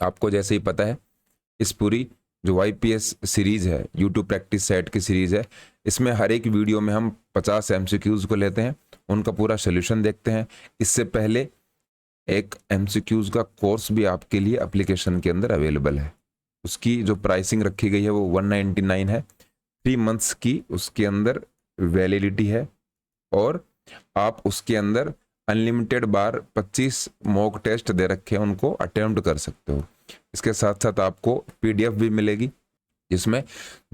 आपको जैसे ही पता है, इस पूरी जो YPS सीरीज है, यूट्यूब प्रैक्टिस सेट की सीरीज है, इसमें हर एक वीडियो में हम 50 MCQs को लेते हैं, उनका पूरा सोल्यूशन देखते हैं। इससे पहले एक MCQs का कोर्स भी आपके लिए एप्लीकेशन के अंदर अवेलेबल है। उसकी जो प्राइसिंग रखी गई है वो 199 है। 3 मंथ्स की उसके अंदर वैलिडिटी है और आप उसके अंदर अनलिमिटेड बार 25 मॉक टेस्ट दे रखे हैं, उनको अटेम्प्ट कर सकते हो। इसके साथ साथ आपको PDF भी मिलेगी, जिसमें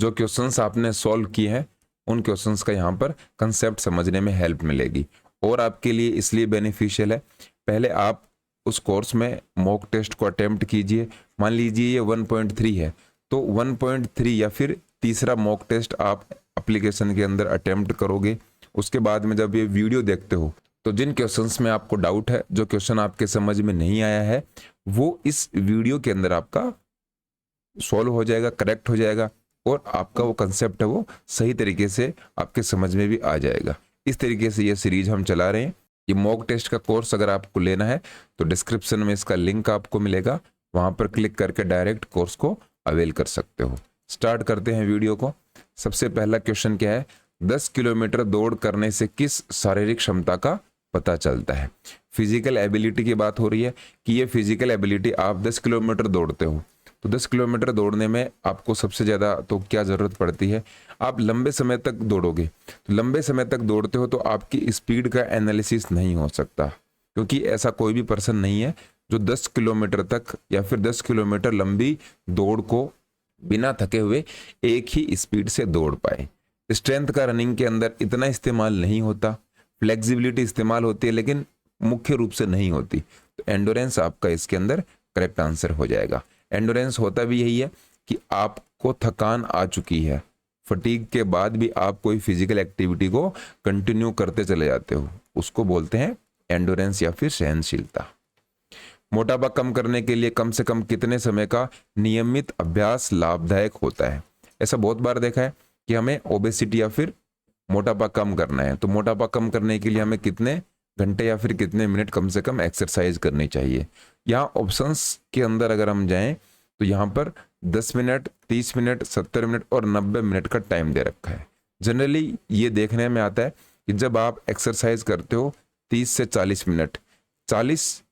जो क्वेश्चंस आपने सॉल्व किए हैं उन क्वेश्चंस का यहाँ पर कंसेप्ट समझने में हेल्प मिलेगी। और आपके लिए इसलिए बेनिफिशियल है, पहले आप उस कोर्स में मॉक टेस्ट को अटेम्प्ट कीजिए। मान लीजिए ये 1.3 है, तो 1.3 या फिर तीसरा मॉक टेस्ट आप एप्लीकेशन के अंदर अटेम्प्ट करोगे। उसके बाद में जब ये वीडियो देखते हो तो जिन क्वेश्चंस में आपको डाउट है, जो क्वेश्चन आपके समझ में नहीं आया है, वो इस वीडियो के अंदर आपका सॉल्व हो जाएगा, करेक्ट हो जाएगा और आपका वो कंसेप्ट है वो सही तरीके से आपके समझ में भी आ जाएगा। इस तरीके से ये सीरीज हम चला रहे हैं। ये मॉक टेस्ट का कोर्स अगर आपको लेना है तो डिस्क्रिप्शन में इसका लिंक आपको मिलेगा, वहां पर क्लिक करके डायरेक्ट कोर्स को अवेल कर सकते हो। स्टार्ट करते हैं वीडियो को। सबसे पहला क्वेश्चन क्या है, 10 किलोमीटर दौड़ करने से किस शारीरिक क्षमता का पता चलता है। फिजिकल एबिलिटी की बात हो रही है कि ये फिजिकल एबिलिटी, आप 10 किलोमीटर दौड़ते हो तो 10 किलोमीटर दौड़ने में आपको सबसे ज़्यादा तो क्या ज़रूरत पड़ती है, आप लंबे समय तक दौड़ोगे। तो लंबे समय तक दौड़ते हो तो आपकी स्पीड का एनालिसिस नहीं हो सकता, क्योंकि ऐसा कोई भी पर्सन नहीं है जो 10 किलोमीटर तक या फिर 10 किलोमीटर लंबी दौड़ को बिना थके हुए एक ही स्पीड से दौड़ पाए। स्ट्रेंथ का रनिंग के अंदर इतना इस्तेमाल नहीं होता, फ्लेक्सिबिलिटी इस्तेमाल होती है लेकिन मुख्य रूप से नहीं होती। तो एंडोरेंस आपका इसके अंदर करेक्ट आंसर हो जाएगा। एंडोरेंस होता भी यही है कि आपको थकान आ चुकी है, फटीग के बाद भी आप कोई फिजिकल एक्टिविटी को कंटिन्यू करते चले जाते हो, उसको बोलते हैं एंडोरेंस या फिर सहनशीलता। मोटापा कम करने के लिए कम से कम कितने समय का नियमित अभ्यास लाभदायक होता है। ऐसा बहुत बार देखा है कि हमें ओबेसिटी या फिर मोटापा कम करना है, तो मोटापा कम करने के लिए हमें कितने घंटे या फिर कितने मिनट कम से कम एक्सरसाइज करनी चाहिए। यहाँ ऑप्शंस के अंदर अगर हम जाएं तो यहाँ पर 10 मिनट, 30 मिनट, 70 मिनट और 90 मिनट का टाइम दे रखा है। जनरली ये देखने में आता है कि जब आप एक्सरसाइज करते हो 30 से 40 मिनट, 40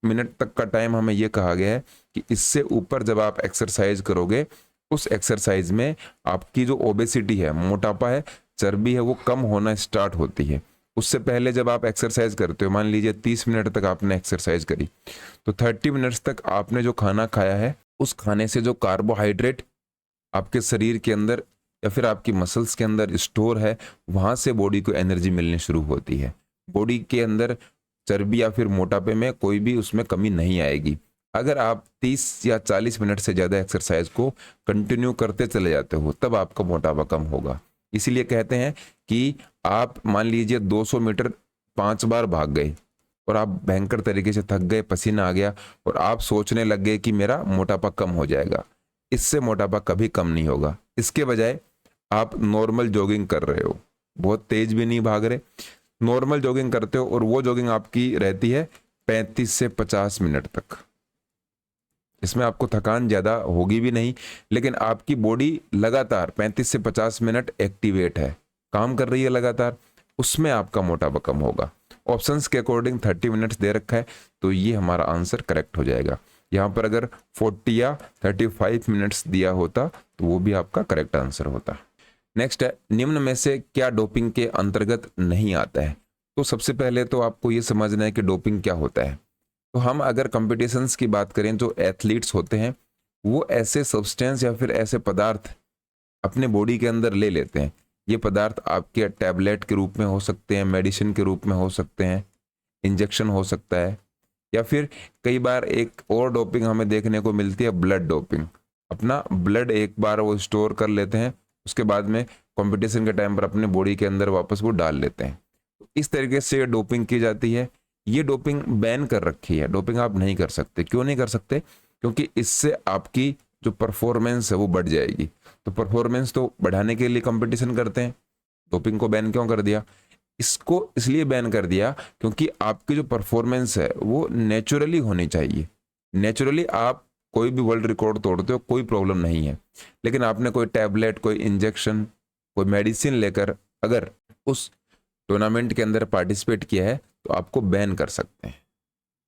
मिनट तक का टाइम हमें ये कहा गया है कि इससे ऊपर जब आप एक्सरसाइज करोगे, उस एक्सरसाइज में आपकी जो ओबेसिटी है, मोटापा है, चर्बी है, वो कम होना स्टार्ट होती है। उससे पहले जब आप एक्सरसाइज करते हो, मान लीजिए 30 मिनट तक आपने एक्सरसाइज करी, तो 30 मिनट्स तक आपने जो खाना खाया है, उस खाने से जो कार्बोहाइड्रेट आपके शरीर के अंदर या फिर आपकी मसल्स के अंदर स्टोर है, वहां से बॉडी को एनर्जी मिलनी शुरू होती है। बॉडी के अंदर चर्बी या फिर मोटापे में कोई भी उसमें कमी नहीं आएगी। अगर आप 30 या 40 मिनट से ज़्यादा एक्सरसाइज को कंटिन्यू करते चले जाते हो, तब आपका मोटापा कम होगा। इसीलिए कहते हैं कि आप मान लीजिए 200 मीटर 5 बार भाग गए और आप भयंकर तरीके से थक गए, पसीना आ गया और आप सोचने लग गए कि मेरा मोटापा कम हो जाएगा। इससे मोटापा कभी कम नहीं होगा। इसके बजाय आप नॉर्मल जॉगिंग कर रहे हो, बहुत तेज भी नहीं भाग रहे, नॉर्मल जॉगिंग करते हो और वो जॉगिंग आपकी रहती है 35 से 50 मिनट तक। इसमें आपको थकान ज़्यादा होगी भी नहीं, लेकिन आपकी बॉडी लगातार 35 से 50 मिनट एक्टिवेट है, काम कर रही है लगातार, उसमें आपका मोटापा कम होगा। ऑप्शंस के अकॉर्डिंग 30 मिनट्स दे रखा है, तो ये हमारा आंसर करेक्ट हो जाएगा। यहाँ पर अगर 40 या 35 मिनट्स दिया होता तो वो भी आपका करेक्ट आंसर होता। नेक्स्ट है, निम्न में से क्या डोपिंग के अंतर्गत नहीं आता है। तो सबसे पहले तो आपको ये समझना है कि डोपिंग क्या होता है। तो हम अगर कंपटीशंस की बात करें, जो एथलीट्स होते हैं वो ऐसे सब्सटेंस या फिर ऐसे पदार्थ अपने बॉडी के अंदर ले लेते हैं। ये पदार्थ आपके टैबलेट के रूप में हो सकते हैं, मेडिसिन के रूप में हो सकते हैं, इंजेक्शन हो सकता है, या फिर कई बार एक और डोपिंग हमें देखने को मिलती है, ब्लड डोपिंग। अपना ब्लड एक बार वो स्टोर कर लेते हैं, उसके बाद में कंपटीशन के टाइम पर अपने बॉडी के अंदर वापस वो डाल लेते हैं। इस तरीके से डोपिंग की जाती है। ये डोपिंग बैन कर रखी है, डोपिंग आप नहीं कर सकते। क्यों नहीं कर सकते? क्योंकि इससे आपकी जो परफॉर्मेंस है वो बढ़ जाएगी। तो परफॉर्मेंस तो बढ़ाने के लिए कंपटीशन करते हैं, डोपिंग को बैन क्यों कर दिया? इसको इसलिए बैन कर दिया क्योंकि आपकी जो परफॉर्मेंस है वो नेचुरली होनी चाहिए। नेचुरली आप कोई भी वर्ल्ड रिकॉर्ड तोड़ते हो, कोई प्रॉब्लम नहीं है। लेकिन आपने कोई टैबलेट, कोई इंजेक्शन, कोई मेडिसिन लेकर अगर उस टूर्नामेंट के अंदर पार्टिसिपेट किया है तो आपको बैन कर सकते हैं।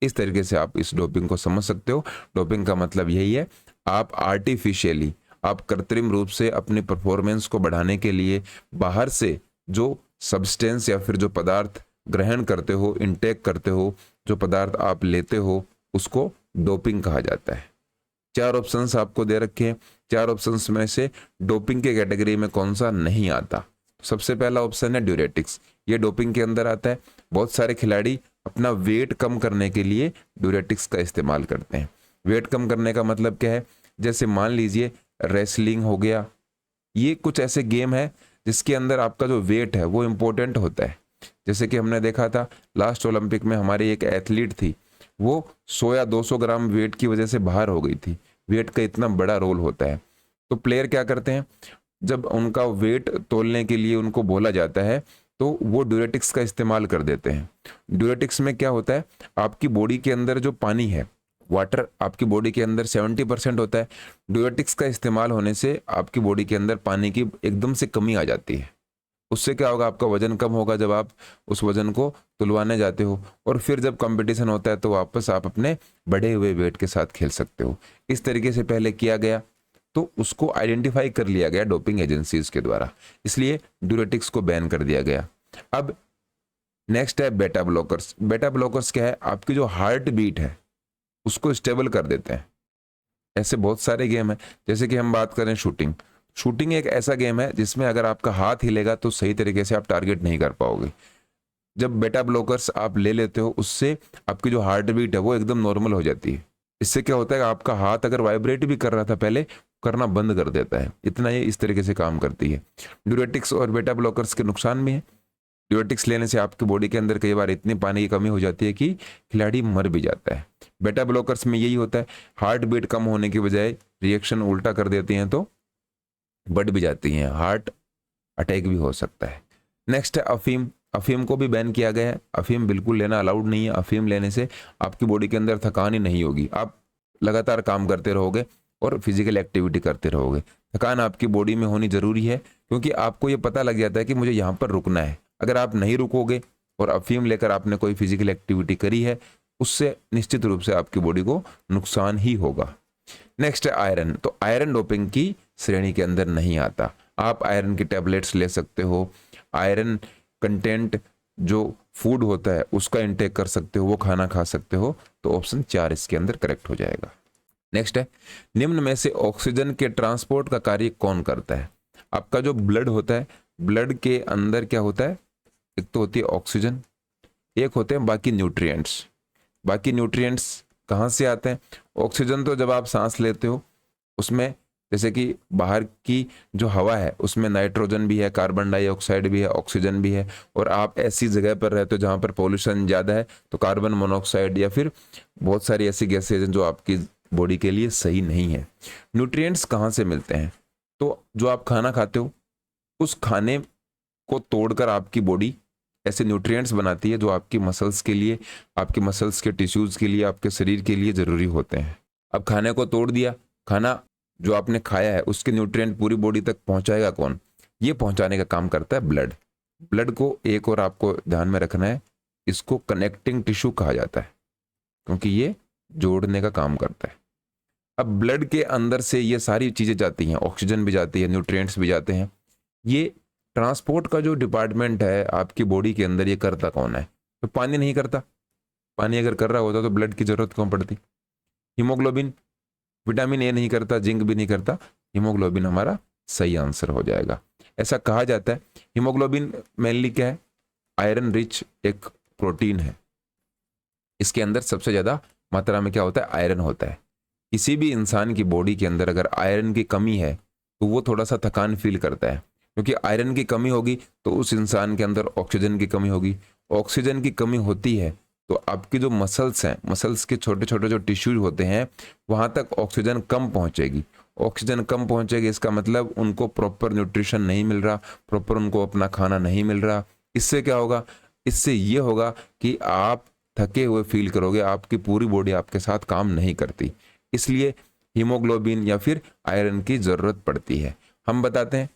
इस तरीके से आप इस डोपिंग को समझ सकते हो। डोपिंग का मतलब यही है, आप आर्टिफिशियली, आप कृत्रिम रूप से अपनी परफॉर्मेंस को बढ़ाने के लिए बाहर से जो सब्सटेंस या फिर जो पदार्थ ग्रहण करते हो, इनटेक करते हो, जो पदार्थ आप लेते हो, उसको डोपिंग कहा जाता है। 4 ऑप्शंस आपको दे रखे हैं। 4 ऑप्शंस में से डोपिंग के कैटेगरी में कौन सा नहीं आता? सबसे पहला ऑप्शन है ड्यूरेटिक्स। ये डोपिंग के अंदर आता है। बहुत सारे खिलाड़ी अपना वेट कम करने के लिए ड्यूरेटिक्स का इस्तेमाल करते हैं। वेट कम करने का मतलब क्या है? जैसे मान लीजिए रेसलिंग हो गया, ये कुछ ऐसे गेम है जिसके अंदर आपका जो वेट है वो इम्पोर्टेंट होता है। जैसे कि हमने देखा था लास्ट ओलंपिक में हमारी एक एथलीट थी, वो 100 या 200 ग्राम वेट की वजह से बाहर हो गई थी। वेट का इतना बड़ा रोल होता है। तो प्लेयर क्या करते हैं, जब उनका वेट तोलने के लिए उनको बोला जाता है तो वो ड्यूरेटिक्स का इस्तेमाल कर देते हैं। ड्यूरेटिक्स में क्या होता है, आपकी बॉडी के अंदर जो पानी है, वाटर आपकी बॉडी के अंदर 70% होता है। ड्यूरेटिक्स का इस्तेमाल होने से आपकी बॉडी के अंदर पानी की एकदम से कमी आ जाती है। उससे क्या होगा, आपका वजन कम होगा जब आप उस वजन को तुलवाने जाते हो, और फिर जब कंपटीशन होता है तो वापस आप अपने बढ़े हुए वेट के साथ खेल सकते हो। इस तरीके से पहले किया गया तो उसको आइडेंटिफाई कर लिया गया डोपिंग एजेंसीज के द्वारा, इसलिए ड्यूरेटिक्स को बैन कर दिया गया। अब नेक्स्ट है बेटा ब्लॉकर्स। बेटा ब्लॉकर्स क्या है, आपकी जो हार्ट बीट है उसको स्टेबल कर देते हैं। ऐसे बहुत सारे गेम है, जैसे कि हम बात करें शूटिंग। शूटिंग एक ऐसा गेम है जिसमें अगर आपका हाथ हिलेगा तो सही तरीके से आप टारगेट नहीं कर पाओगे। जब बेटा ब्लॉकर्स आप ले लेते हो, उससे आपकी जो हार्ट बीट है वो एकदम नॉर्मल हो जाती है। इससे क्या होता है, आपका हाथ अगर वाइब्रेट भी कर रहा था पहले, करना बंद कर देता है। इतना ये इस तरीके से काम करती है। ड्यूरेटिक्स और बेटा ब्लॉकर्स के नुकसान भी हैं। ड्यूरेटिक्स लेने से आपकी बॉडी के अंदर कई बार इतनी पानी की कमी हो जाती है कि खिलाड़ी मर भी जाता है। बेटा ब्लॉकर्स में यही होता है, हार्ट बीट कम होने की बजाय रिएक्शन उल्टा कर देती हैं तो बढ़ भी जाती हैं, हार्ट अटैक भी हो सकता है। नेक्स्ट है अफीम। अफीम को भी बैन किया गया है। अफीम बिल्कुल लेना अलाउड नहीं है। अफीम लेने से आपकी बॉडी के अंदर थकान ही नहीं होगी, आप लगातार काम करते रहोगे और फिजिकल एक्टिविटी करते रहोगे। थकान आपकी बॉडी में होनी जरूरी है, क्योंकि आपको ये पता लग जाता है कि मुझे यहाँ पर रुकना है। अगर आप नहीं रुकोगे और अफीम लेकर आपने कोई फिजिकल एक्टिविटी करी है, उससे निश्चित रूप से आपकी बॉडी को नुकसान ही होगा। नेक्स्ट है आयरन। तो आयरन डोपिंग की श्रेणी के अंदर नहीं आता। आप आयरन की टैबलेट्स ले सकते हो, आयरन कंटेंट जो फूड होता है उसका इंटेक कर सकते हो, वो खाना खा सकते हो। तो ऑप्शन 4 इसके अंदर करेक्ट हो जाएगा। नेक्स्ट है, निम्न में से ऑक्सीजन के ट्रांसपोर्ट का कार्य कौन करता है? आपका जो ब्लड होता है, ब्लड के अंदर क्या होता है, एक तो होती है ऑक्सीजन, एक होते हैं बाकी न्यूट्रिएंट्स। बाकी न्यूट्रिएंट्स कहाँ से आते हैं? ऑक्सीजन तो जब आप सांस लेते हो उसमें, जैसे कि बाहर की जो हवा है उसमें नाइट्रोजन भी है, कार्बन डाइऑक्साइड भी है, ऑक्सीजन भी है। और आप ऐसी जगह पर रहते हो जहाँ पर पॉल्यूशन ज़्यादा है तो कार्बन मोनोऑक्साइड या फिर बहुत सारी ऐसी गैसेज हैं जो आपकी बॉडी के लिए सही नहीं है। न्यूट्रिएंट्स कहाँ से मिलते हैं? तो जो आप खाना खाते हो उस खाने को तोड़कर आपकी बॉडी ऐसे न्यूट्रिएंट्स बनाती है जो आपकी मसल्स के लिए, आपके मसल्स के टिश्यूज़ के लिए, आपके शरीर के लिए ज़रूरी होते हैं। अब खाने को तोड़ दिया, खाना जो आपने खाया है उसके न्यूट्रिएंट पूरी बॉडी तक पहुंचाएगा कौन? ये पहुंचाने का काम करता है ब्लड। ब्लड को एक और आपको ध्यान में रखना है, इसको कनेक्टिंग टिश्यू कहा जाता है, क्योंकि ये जोड़ने का काम करता है। अब ब्लड के अंदर से ये सारी चीज़ें जाती हैं, ऑक्सीजन भी जाती है, न्यूट्रिएंट्स भी जाते हैं। ये ट्रांसपोर्ट का जो डिपार्टमेंट है आपकी बॉडी के अंदर, ये करता कौन है? तो पानी नहीं करता। पानी अगर कर रहा होता तो ब्लड की जरूरत कौन पड़ती? हीमोग्लोबिन, विटामिन ए नहीं करता, जिंक भी नहीं करता, हीमोग्लोबिन हमारा सही आंसर हो जाएगा। ऐसा कहा जाता है। हीमोग्लोबिन मेनली क्या है? आयरन रिच एक प्रोटीन है। इसके अंदर सबसे ज़्यादा मात्रा में क्या होता है? आयरन होता है। किसी भी इंसान की बॉडी के अंदर अगर आयरन की कमी है तो वो थोड़ा सा थकान फील करता है, क्योंकि आयरन की कमी होगी तो उस इंसान के अंदर ऑक्सीजन की कमी होगी। ऑक्सीजन की कमी होती है तो आपकी जो मसल्स हैं, मसल्स के छोटे छोटे जो टिश्यूज होते हैं वहाँ तक ऑक्सीजन कम पहुँचेगी। ऑक्सीजन कम पहुँचेगी, इसका मतलब उनको प्रॉपर न्यूट्रिशन नहीं मिल रहा, प्रॉपर उनको अपना खाना नहीं मिल रहा। इससे क्या होगा? इससे ये होगा कि आप थके हुए फील करोगे, आपकी पूरी बॉडी आपके साथ काम नहीं करती। इसलिए हीमोग्लोबिन या फिर आयरन की ज़रूरत पड़ती है। हम बताते हैं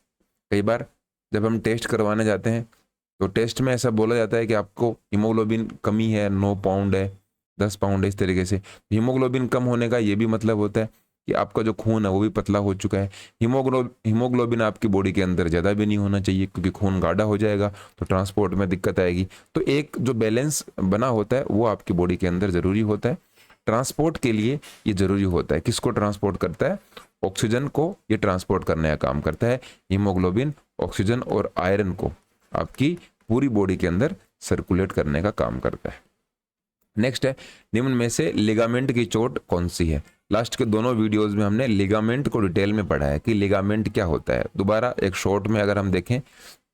कई बार जब हम टेस्ट करवाने जाते हैं तो टेस्ट में ऐसा बोला जाता है कि आपको हीमोग्लोबिन कमी है, 9 पाउंड है, 10 पाउंड है, इस तरीके से। हीमोग्लोबिन कम होने का ये भी मतलब होता है कि आपका जो खून है वो भी पतला हो चुका है। हीमोग्लोबिन आपकी बॉडी के अंदर ज़्यादा भी नहीं होना चाहिए, क्योंकि खून गाढ़ा हो जाएगा तो ट्रांसपोर्ट में दिक्कत आएगी। तो एक जो बैलेंस बना होता है वो आपकी बॉडी के अंदर ज़रूरी होता है। ट्रांसपोर्ट के लिए ये ज़रूरी होता है। किसको ट्रांसपोर्ट करता है? ऑक्सीजन को ये ट्रांसपोर्ट करने का काम करता है। हीमोग्लोबिन ऑक्सीजन और आयरन को आपकी पूरी बॉडी के अंदर सर्कुलेट करने का काम करता है। नेक्स्ट है, निम्न में से लिगामेंट की चोट कौन सी है? लास्ट के दोनों वीडियोस में हमने लिगामेंट को डिटेल में पढ़ा है कि लिगामेंट क्या होता है। दोबारा एक शॉर्ट में अगर हम देखें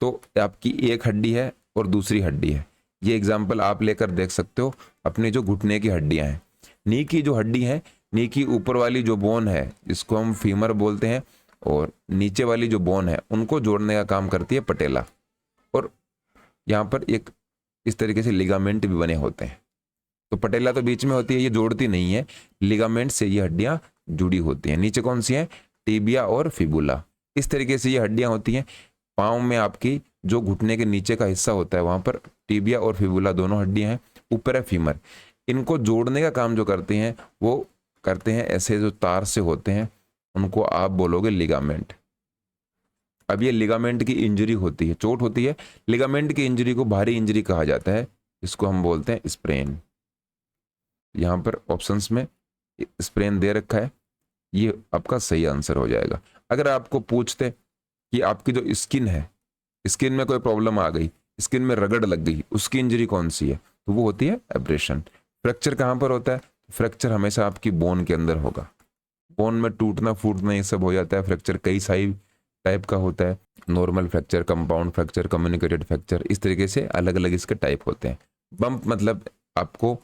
तो आपकी एक हड्डी है और दूसरी हड्डी है। ये एग्जाम्पल आप लेकर देख सकते हो। अपनी जो घुटने की हड्डियां हैं, नी की जो हड्डी है, नी की ऊपर वाली जो बोन है जिसको हम फीमर बोलते हैं, और नीचे वाली जो बोन है उनको जोड़ने का काम करती है पटेला। और यहाँ पर एक इस तरीके से लिगामेंट भी बने होते हैं। तो पटेला तो बीच में होती है, ये जोड़ती नहीं है। लिगामेंट से ये हड्डियां जुड़ी होती हैं। नीचे कौन सी हैं? टिबिया और फिबुला। इस तरीके से ये हड्डियां होती हैं। पाँव में आपकी जो घुटने के नीचे का हिस्सा होता है वहां पर टिबिया और फिबुला दोनों हड्डियां हैं। ऊपर है फीमर। इनको जोड़ने का काम जो करते हैं वो करते हैं ऐसे जो तार से होते हैं, उनको आप बोलोगे लिगामेंट। अब ये लिगामेंट की इंजरी होती है, चोट होती है। लिगामेंट की इंजरी को भारी इंजरी कहा जाता है, इसको हम बोलते हैं स्प्रेन। यहाँ पर ऑप्शंस में स्प्रेन दे रखा है, ये आपका सही आंसर हो जाएगा। अगर आपको पूछते कि आपकी जो स्किन है, स्किन में कोई प्रॉब्लम आ गई, स्किन में रगड़ लग गई, उसकी इंजरी कौन सी है? तो वो होती है एब्रेशन। फ्रैक्चर कहाँ पर होता है? फ्रैक्चर हमेशा आपकी बोन के अंदर होगा। बोन में टूटना फूटना ये सब हो जाता है। फ्रैक्चर कई सारी टाइप का होता है, normal fracture, compound fracture, communicated fracture, इस तरीके से अलग अलग इसके टाइप होते हैं। बम्प मतलब आपको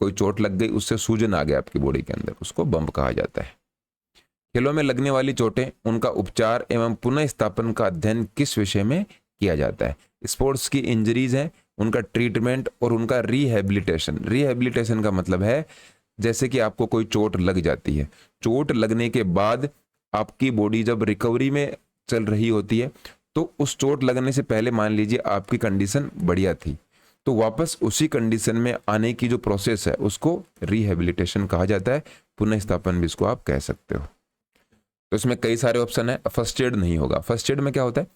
कोई चोट लग गई, उससे सूजन आ गया आपकी बॉडी के अंदर, उसको बम्प कहा जाता है। खेलों में लगने वाली चोटें, उनका उपचार एवं पुनः स्थापन का अध्ययन किस विषय में किया जाता है? स्पोर्ट्स की इंजरीज हैं, उनका ट्रीटमेंट और उनका रिहेबिलिटेशन। रिहेबिलिटेशन का मतलब है जैसे कि आपको कोई चोट लग जाती है, चोट लगने के बाद आपकी बॉडी जब रिकवरी में चल रही होती है, तो उस चोट लगने से पहले मान लीजिए आपकी कंडीशन बढ़िया थी, तो वापस उसी कंडीशन में आने की जो प्रोसेस है उसको रिहेबिलिटेशन कहा जाता है। पुनः स्थापन भी इसको आप कह सकते हो। तो इसमें कई सारे ऑप्शन है। फर्स्ट एड नहीं होगा। फर्स्ट एड में क्या होता है?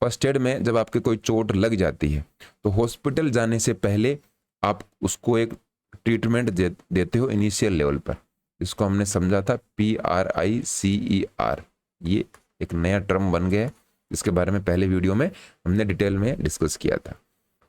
फर्स्ट एड में जब आपके कोई चोट लग जाती है तो हॉस्पिटल जाने से पहले आप उसको एक ट्रीटमेंट देते हो इनिशियल लेवल पर। इसको हमने समझा था PRICER। ये एक नया टर्म बन गया है, इसके बारे में पहले वीडियो में हमने डिटेल में डिस्कस किया था।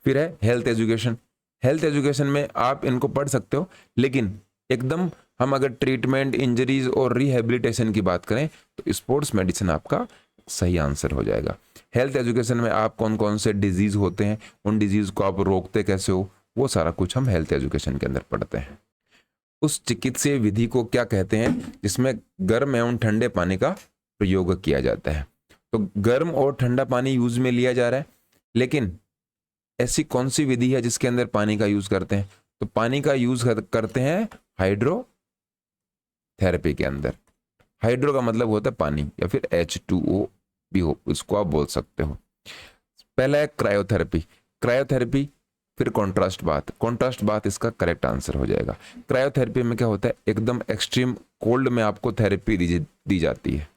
फिर है हेल्थ एजुकेशन। हेल्थ एजुकेशन में आप इनको पढ़ सकते हो, लेकिन एकदम हम अगर ट्रीटमेंट, इंजरीज और रिहेबिलिटेशन की बात करें तो स्पोर्ट्स मेडिसिन आपका सही आंसर हो जाएगा। हेल्थ एजुकेशन में आप कौन कौन से डिजीज होते हैं, उन डिजीज को आप रोकते कैसे हो, वो सारा कुछ हम हेल्थ एजुकेशन के अंदर पढ़ते हैं। उस चिकित्सीय विधि को क्या कहते हैं जिसमें गर्म एवं ठंडे पानी का प्रयोग किया जाता है? तो गर्म और ठंडा पानी यूज में लिया जा रहा है, लेकिन ऐसी कौन सी विधि है जिसके अंदर पानी का यूज करते हैं? तो पानी का यूज करते हैं हाइड्रोथेरेपी के अंदर। हाइड्रो का मतलब होता है पानी, या फिर H2O भी हो, इसको आप बोल सकते हो। पहला है क्रायोथेरेपी। क्रायोथेरेपी, फिर कॉन्ट्रास्ट बाथ। कॉन्ट्रास्ट बाथ इसका करेक्ट आंसर हो जाएगा। क्रायोथेरेपी में क्या होता है? एकदम एक्सट्रीम कोल्ड में आपको थेरेपी दी जाती है,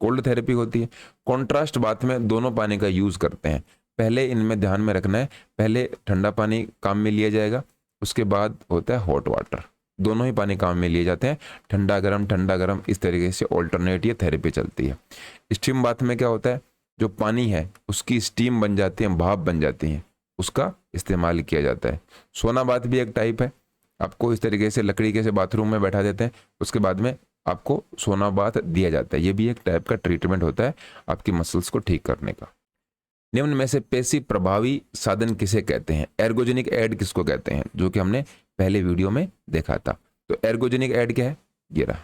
कोल्ड थेरेपी होती है। कॉन्ट्रास्ट बाथ में दोनों पानी का यूज करते हैं। पहले इनमें ध्यान में रखना है, पहले ठंडा पानी काम में लिया जाएगा, उसके बाद होता है हॉट वाटर। दोनों ही पानी काम में लिए जाते हैं, ठंडा गरम, इस तरीके से ऑल्टरनेट ये थेरेपी चलती है। स्टीम बाथ में क्या होता है? जो पानी है उसकी स्टीम बन जाती है, भाप बन जाती है, उसका इस्तेमाल किया जाता है। सोना बाथ भी एक टाइप है। आपको इस तरीके से लकड़ी के से बाथरूम में बैठा देते हैं, उसके बाद में आपको सोना बाथ दिया जाता है। ये भी एक टाइप का ट्रीटमेंट होता है आपकी मसल्स को ठीक करने का। निम्न में से पेशी प्रभावी साधन किसे कहते हैं? एर्गोजेनिक एड किसको कहते हैं? जो कि हमने पहले वीडियो में देखा था। तो एर्गोजेनिक एड क्या है? ये रहा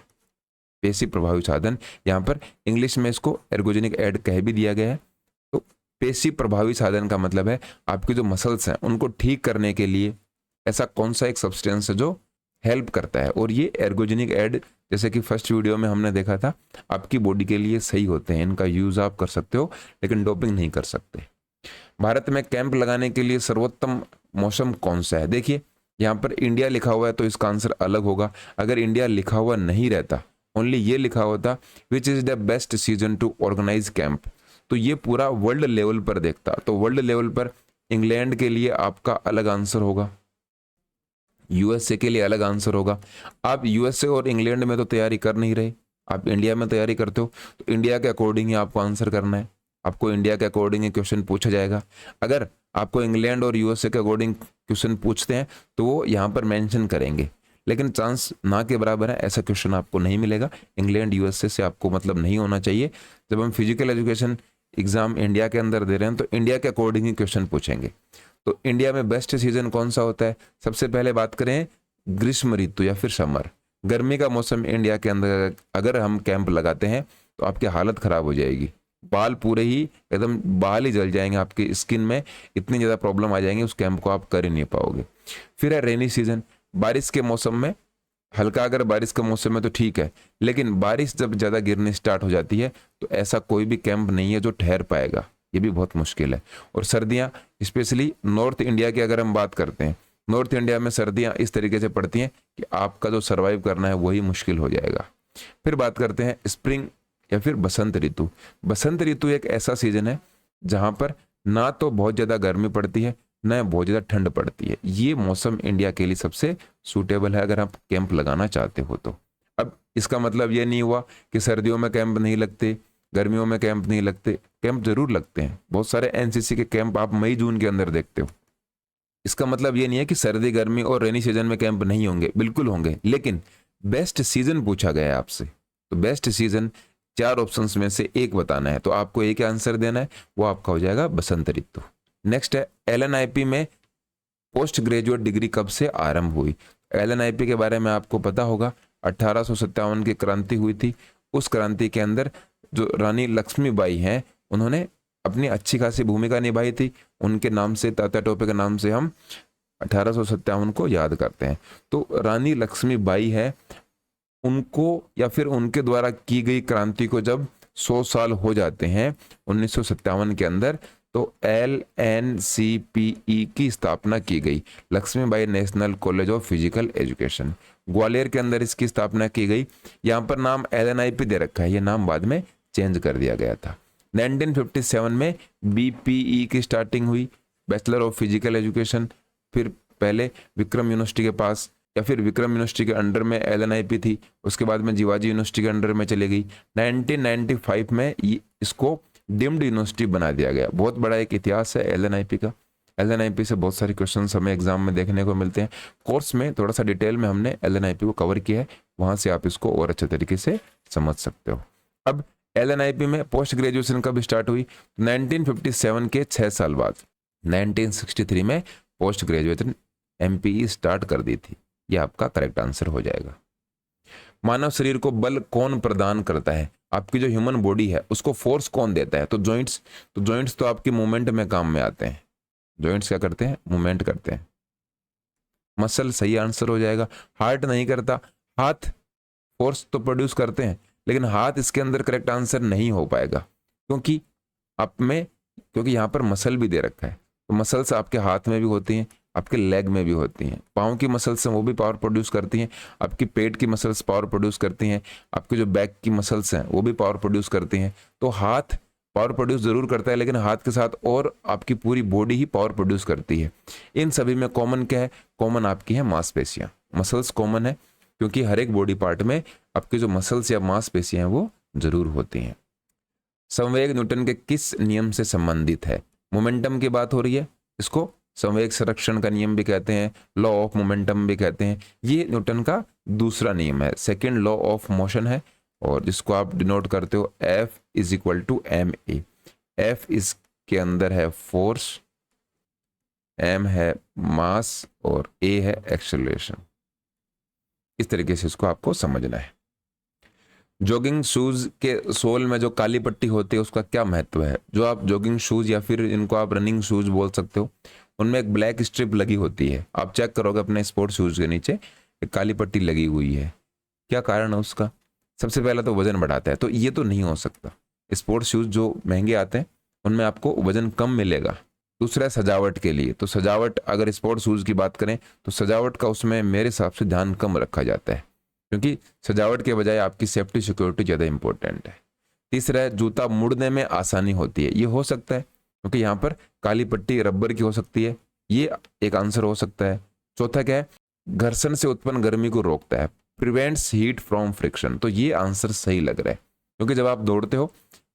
पेशी प्रभावी साधन। यहाँ पर इंग्लिश में इसको एर्गोजेनिक एड कह भी दिया गया है। तो पेशी प्रभावी साधन का मतलब है आपकी जो मसल्स हैं उनको ठीक करने के लिए ऐसा कौन सा एक सब्सटेंस है जो हेल्प करता है, और ये एर्गोजेनिक एड जैसे कि फर्स्ट वीडियो में हमने देखा था, आपकी बॉडी के लिए सही होते हैं, इनका यूज आप कर सकते हो, लेकिन डोपिंग नहीं कर सकते। भारत में कैंप लगाने के लिए सर्वोत्तम मौसम कौन सा है? देखिए यहाँ पर इंडिया लिखा हुआ है तो इसका आंसर अलग होगा। अगर इंडिया लिखा हुआ नहीं रहता, ओनली ये लिखा होता which is the best season to organise camp, तो ये पूरा वर्ल्ड लेवल पर देखता। तो वर्ल्ड लेवल पर इंग्लैंड के लिए आपका अलग आंसर होगा, यूएसए के लिए अलग आंसर होगा। आप यूएसए और इंग्लैंड में तो तैयारी कर नहीं रहे, आप इंडिया में तैयारी करते हो, तो इंडिया के अकॉर्डिंग ही आपको आंसर करना है। आपको इंडिया के अकॉर्डिंग ही क्वेश्चन पूछा जाएगा। अगर आपको इंग्लैंड और यूएसए के अकॉर्डिंग क्वेश्चन पूछते हैं तो वो यहाँ पर मेंशन करेंगे, लेकिन चांस ना के बराबर है, ऐसा क्वेश्चन आपको नहीं मिलेगा। इंग्लैंड यूएसए से आपको मतलब नहीं होना चाहिए। जब हम फिजिकल एजुकेशन एग्जाम इंडिया के अंदर दे रहे हैं तो इंडिया के अकॉर्डिंग ही क्वेश्चन पूछेंगे। तो इंडिया में बेस्ट सीजन कौन सा होता है? सबसे पहले बात करें ग्रीष्म ऋतु या फिर समर, गर्मी का मौसम इंडिया के अंदर अगर हम कैंप लगाते हैं तो आपकी हालत खराब हो जाएगी, बाल पूरे ही एकदम बाल ही जल जाएंगे, आपकी स्किन में इतनी ज़्यादा प्रॉब्लम आ जाएंगी, उस कैंप को आप कर ही नहीं पाओगे। फिर है रेनी सीजन, बारिश के मौसम में, हल्का अगर बारिश का मौसम है तो ठीक है, लेकिन बारिश जब ज़्यादा गिरनी स्टार्ट हो जाती है तो ऐसा कोई भी कैंप नहीं है जो ठहर पाएगा, ये भी बहुत मुश्किल है। और सर्दियाँ, स्पेशली नॉर्थ इंडिया की अगर हम बात करते हैं, नॉर्थ इंडिया में सर्दियाँ इस तरीके से पड़ती हैं कि आपका जो सर्वाइव करना है वही मुश्किल हो जाएगा। फिर बात करते हैं स्प्रिंग या फिर बसंत ऋतु। बसंत ऋतु एक ऐसा सीजन है जहाँ पर ना तो बहुत ज़्यादा गर्मी पड़ती है, न बहुत ज़्यादा ठंड पड़ती है। ये मौसम इंडिया के लिए सबसे सूटेबल है अगर आप कैंप लगाना चाहते हो तो। अब इसका मतलब ये नहीं हुआ कि सर्दियों में कैंप नहीं लगते, गर्मियों में कैंप नहीं लगते, कैंप जरूर लगते हैं। बहुत सारे एनसीसी के कैंप आप मई जून के अंदर देखते हो। इसका मतलब ये नहीं है कि सर्दी गर्मी और रेनी सीजन में कैंप नहीं होंगे, बिल्कुल होंगे, लेकिन बेस्ट सीजन पूछा गया है आपसे, तो बेस्ट सीजन 4 ऑप्शंस में से एक बताना है, तो आपको एक आंसर देना है, वो आपका हो जाएगा बसंत ऋतु। नेक्स्ट है एलएनआईपी में पोस्ट ग्रेजुएट डिग्री कब से आरंभ हुई? एलएनआईपी के बारे में आपको पता होगा, 1857 की क्रांति हुई थी। उस क्रांति के अंदर जो रानी लक्ष्मीबाई हैं, उन्होंने अपनी अच्छी खासी भूमिका निभाई थी। उनके नाम से, तात्या टोपे के नाम से हम 1857 को याद करते हैं। तो रानी लक्ष्मीबाई है, उनको या फिर उनके द्वारा की गई क्रांति को जब 100 साल हो जाते हैं 1957 के अंदर, तो LNCPE की स्थापना की गई, Laxmibai national college of physical education, Gwalior के अंदर इसकी स्थापना की गई। यहाँ पर नाम LNIP दे रखा है, ये नाम बाद में चेंज कर दिया गया था। 1957 में BPE की स्टार्टिंग हुई, बैचलर ऑफ फिजिकल एजुकेशन। फिर पहले विक्रम यूनिवर्सिटी के पास या फिर विक्रम यूनिवर्सिटी के अंडर में LNIP थी, उसके बाद में जीवाजी यूनिवर्सिटी के अंडर में चली गई। 1995 में इसको डीम्ड यूनिवर्सिटी बना दिया गया। बहुत बड़ा एक इतिहास है LNIP का। LNIP से बहुत सारे क्वेश्चन हमें एग्जाम में देखने को मिलते हैं। कोर्स में थोड़ा सा डिटेल में हमने LNIP को कवर किया है, वहां से आप इसको और अच्छे तरीके से समझ सकते हो। अब LNIP में पोस्ट ग्रेजुएशन कब स्टार्ट हुई? 1957 के 6 साल बाद 1963 में पोस्ट ग्रेजुएशन MPE स्टार्ट कर दी थी। यह आपका करेक्ट आंसर हो जाएगा। मानव शरीर को बल कौन प्रदान करता है? आपकी जो ह्यूमन बॉडी है उसको फोर्स कौन देता है? तो जॉइंट्स। तो जॉइंट्स तो आपकी मूवमेंट में काम में आते हैं। जॉइंट्स क्या करते हैं? मूवमेंट करते हैं। मसल सही आंसर हो जाएगा। हार्ट नहीं करता। हाथ फोर्स तो प्रोड्यूस करते हैं, लेकिन हाथ इसके अंदर करेक्ट आंसर नहीं हो पाएगा, क्योंकि क्योंकि यहाँ पर मसल भी दे रखा है। तो मसल्स आपके हाथ में भी होती हैं, आपके लेग में भी होती हैं। पाँव की मसल्स हैं वो भी पावर प्रोड्यूस करती हैं, आपकी पेट की मसल्स पावर प्रोड्यूस करती हैं, आपके जो बैक की मसल्स हैं वो भी पावर प्रोड्यूस करती हैं। तो हाथ पावर प्रोड्यूस जरूर करता है, लेकिन हाथ के साथ और आपकी पूरी बॉडी ही पावर प्रोड्यूस करती है। इन सभी में कॉमन क्या है? कॉमन आपकी है मांसपेशियां। मसल्स कॉमन है, क्योंकि हर एक बॉडी पार्ट में आपकी जो मसल्स या मांसपेशियां हैं वो जरूर होती हैं। संवेग न्यूटन के किस नियम से संबंधित है? मोमेंटम की बात हो रही है, इसको संवेग संरक्षण का नियम भी कहते हैं, लॉ ऑफ मोमेंटम भी कहते हैं। ये न्यूटन का दूसरा नियम है, सेकेंड लॉ ऑफ मोशन है, और जिसको आप डिनोट करते हो F = ma। F इसके अंदर है फोर्स, M है मास और A है एक्सेलरेशन। इस तरीके से इसको आपको समझना है। जॉगिंग शूज के सोल में जो काली पट्टी होती है उसका क्या महत्व है? जो आप जॉगिंग शूज या फिर इनको आप रनिंग शूज बोल सकते हो, उनमें एक ब्लैक स्ट्रिप लगी होती है। आप चेक करोगे अपने स्पोर्ट्स शूज के नीचे एक काली पट्टी लगी हुई है। क्या कारण है उसका? सबसे पहला तो वजन बढ़ाता है, तो ये तो नहीं हो सकता। स्पोर्ट्स शूज जो महंगे आते हैं उनमें आपको वजन कम मिलेगा। दूसरा है सजावट के लिए, तो सजावट अगर स्पोर्ट्स शूज की बात करें तो सजावट का उसमें मेरे हिसाब से ध्यान कम रखा जाता है, क्योंकि सजावट के बजाय आपकी सेफ्टी सिक्योरिटी ज़्यादा इंपॉर्टेंट है। तीसरा है जूता मुड़ने में आसानी होती है, ये हो सकता है क्योंकि यहाँ पर काली पट्टी रबर की हो सकती है, ये एक आंसर हो सकता है। चौथा क्या है, घर्षण से उत्पन्न गर्मी को रोकता है, प्रिवेंट्स हीट फ्रॉम फ्रिक्शन, तो ये आंसर सही लग रहा है क्योंकि जब आप दौड़ते हो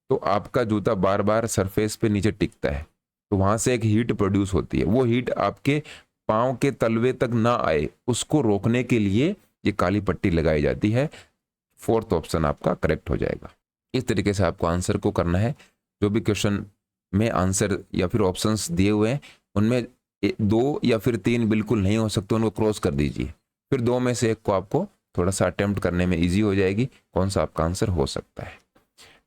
तो आपका जूता बार बार सरफेस पे नीचे टिकता है, तो वहां से एक हीट प्रोड्यूस होती है, वो हीट आपके पाँव के तलवे तक ना आए उसको रोकने के लिए ये काली पट्टी लगाई जाती है। फोर्थ ऑप्शन आपका करेक्ट हो जाएगा। इस तरीके से आपको आंसर को करना है। जो भी क्वेश्चन में आंसर या फिर ऑप्शंस दिए हुए हैं उनमें 2 या फिर 3 बिल्कुल नहीं हो सकते, उनको क्रॉस कर दीजिए, फिर 2 में से एक को आपको थोड़ा सा अटेम्प्ट करने में इजी हो जाएगी कौन सा आपका आंसर हो सकता है।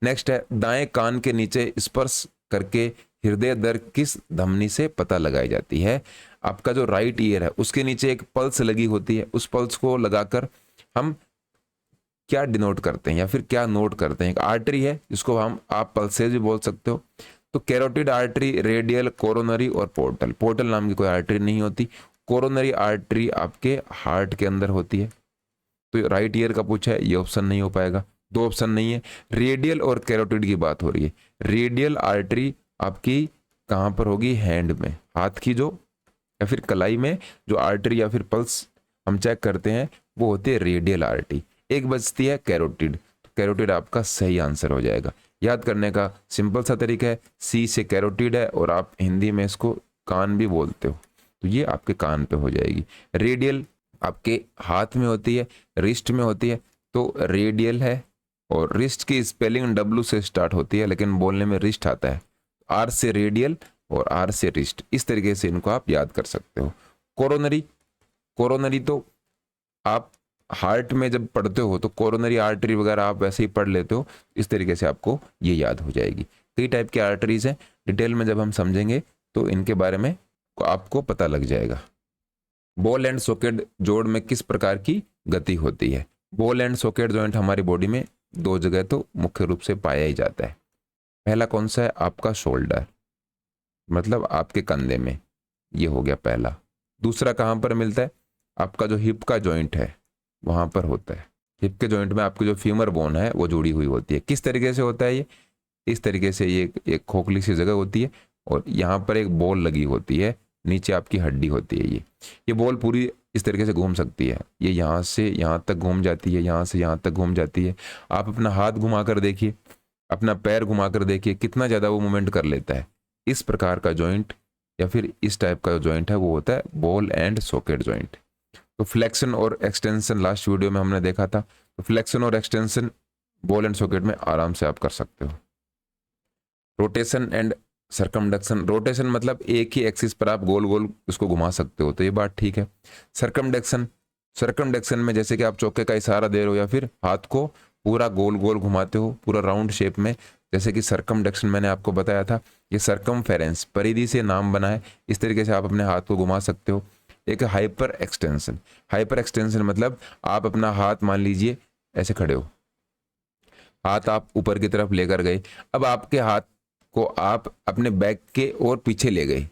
नेक्स्ट है, दाएं कान के नीचे स्पर्श करके हृदय दर किस धमनी से पता लगाई जाती है? आपका जो राइट ईयर है उसके नीचे एक पल्स लगी होती है, उस पल्स को लगाकर हम क्या डिनोट करते हैं या फिर क्या नोट करते हैं? एक आर्टरी है जिसको हम आप पल्सेज भी बोल सकते हो, तो कैरोटिड आर्टरी, रेडियल, कोरोनरी और पोर्टल। पोर्टल नाम की कोई आर्टरी नहीं होती, कोरोनरी आर्टरी आपके हार्ट के अंदर होती है। तो राइट ईयर का पूछा है, ये ऑप्शन नहीं हो पाएगा, 2 ऑप्शन नहीं है। रेडियल और कैरोटिड की बात हो रही है, रेडियल आर्टरी आपकी कहाँ पर होगी? हैंड में, हाथ की जो या फिर कलाई में जो आर्टरी या फिर पल्स हम चेक करते हैं वो होती है रेडियल आर्टरी। एक बचती है कैरोटिड, तो कैरोटिड आपका सही आंसर हो जाएगा। याद करने का सिंपल सा तरीका है, सी से कैरोटिड है और आप हिंदी में इसको कान भी बोलते हो, तो ये आपके कान पे हो जाएगी। रेडियल आपके हाथ में होती है, रिस्ट में होती है, तो रेडियल है। और रिस्ट की स्पेलिंग W से स्टार्ट होती है लेकिन बोलने में रिस्ट आता है, R से रेडियल और R से रिस्ट, इस तरीके से इनको आप याद कर सकते हो। कोरोनरी, कोरोनरी तो आप हार्ट में जब पढ़ते हो तो कोरोनरी आर्टरी वगैरह आप वैसे ही पढ़ लेते हो, इस तरीके से आपको ये याद हो जाएगी। कई टाइप की आर्टरीज हैं, डिटेल में जब हम समझेंगे तो इनके बारे में आपको पता लग जाएगा। बॉल एंड सॉकेट जोड़ में किस प्रकार की गति होती है? बॉल एंड सॉकेट जॉइंट हमारी बॉडी में 2 जगह तो मुख्य रूप से पाया ही जाता है। पहला कौन सा है? आपका शोल्डर, मतलब आपके कंधे में, ये हो गया पहला। दूसरा कहाँ पर मिलता है? आपका जो हिप का जॉइंट है वहां पर होता है। हिप के जॉइंट में आपकी जो फीमर बोन है वो जुड़ी हुई होती है। किस तरीके से होता है ये? इस तरीके से, ये एक खोखली सी जगह होती है और यहाँ पर एक बॉल लगी होती है, नीचे आपकी हड्डी होती है। ये बॉल पूरी इस तरीके से घूम सकती है, ये यहाँ से यहाँ तक घूम जाती है, यहाँ से यहाँ तक घूम जाती है। आप अपना हाथ घुमा कर देखिए, अपना पैर घुमा कर देखिए, कितना ज़्यादा वो मूवमेंट कर लेता है। इस प्रकार का जॉइंट या फिर इस टाइप का जॉइंट है वो होता है बॉल एंड सॉकेट जॉइंट। तो फ्लेक्शन और एक्सटेंशन लास्ट वीडियो में हमने देखा था, तो फ्लेक्शन और एक्सटेंशन बॉल एंड सॉकेट में आराम से आप कर सकते हो। रोटेशन एंड सरकमडक्शन, रोटेशन मतलब एक ही एक्सिस पर आप गोल गोल उसको घुमा सकते हो, तो ये बात ठीक है। सरकमडक्शन, सरकमडक्शन में जैसे कि आप चौके का इशारा दे रहे हो या फिर हाथ को पूरा गोल गोल घुमाते हो पूरा राउंड शेप में, जैसे कि सरकमडक्शन मैंने आपको बताया था। ये सरकमफेरेंस, परिधि से नाम बना है, इस तरीके से आप अपने हाथ को घुमा सकते हो। एक हाइपर एक्सटेंशन, हाइपर एक्सटेंशन मतलब आप अपना हाथ मान लीजिए ऐसे खड़े हो, हाथ आप ऊपर की तरफ लेकर गए, अब आपके हाथ को आप अपने बैक के और पीछे ले गए,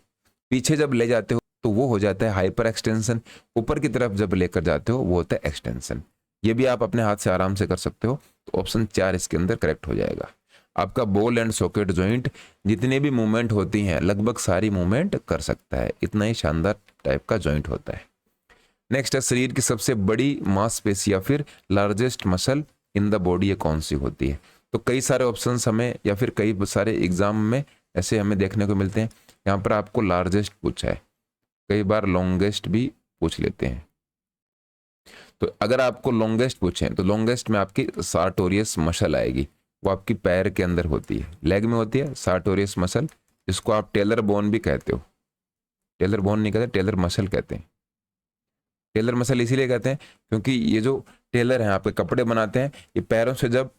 पीछे जब ले जाते हो तो वो हो जाता है हाइपर एक्सटेंशन, ऊपर की तरफ जब लेकर जाते हो वो होता है एक्सटेंशन। ये भी आप अपने हाथ से आराम से कर सकते हो, तो ऑप्शन 4 इसके अंदर करेक्ट हो जाएगा। आपका बॉल एंड सॉकेट जॉइंट जितने भी मूवमेंट होती हैं लगभग सारी मूवमेंट कर सकता है, इतना ही शानदार टाइप का जॉइंट होता है। नेक्स्ट है, शरीर की सबसे बड़ी मांसपेशी या फिर largest muscle in the body ये कौन सी होती है? तो कई सारे ऑप्शंस हमें या फिर कई सारे एग्जाम में ऐसे हमें देखने को मिलते हैं। यहाँ पर आपको लार्जेस्ट पूछा है, कई बार लॉन्गेस्ट भी पूछ लेते हैं। तो अगर आपको लॉन्गेस्ट पूछे तो लॉन्गेस्ट में आपकी सार्टोरियस मसल आएगी, वो आपकी पैर के अंदर होती है, लेग में होती है सार्टोरियस मसल, जिसको आप टेलर बोन भी कहते हो। टेलर बोन नहीं कहते, टेलर मसल कहते हैं। टेलर मसल इसीलिए कहते हैं क्योंकि ये जो टेलर हैं आपके कपड़े बनाते हैं, ये पैरों से जब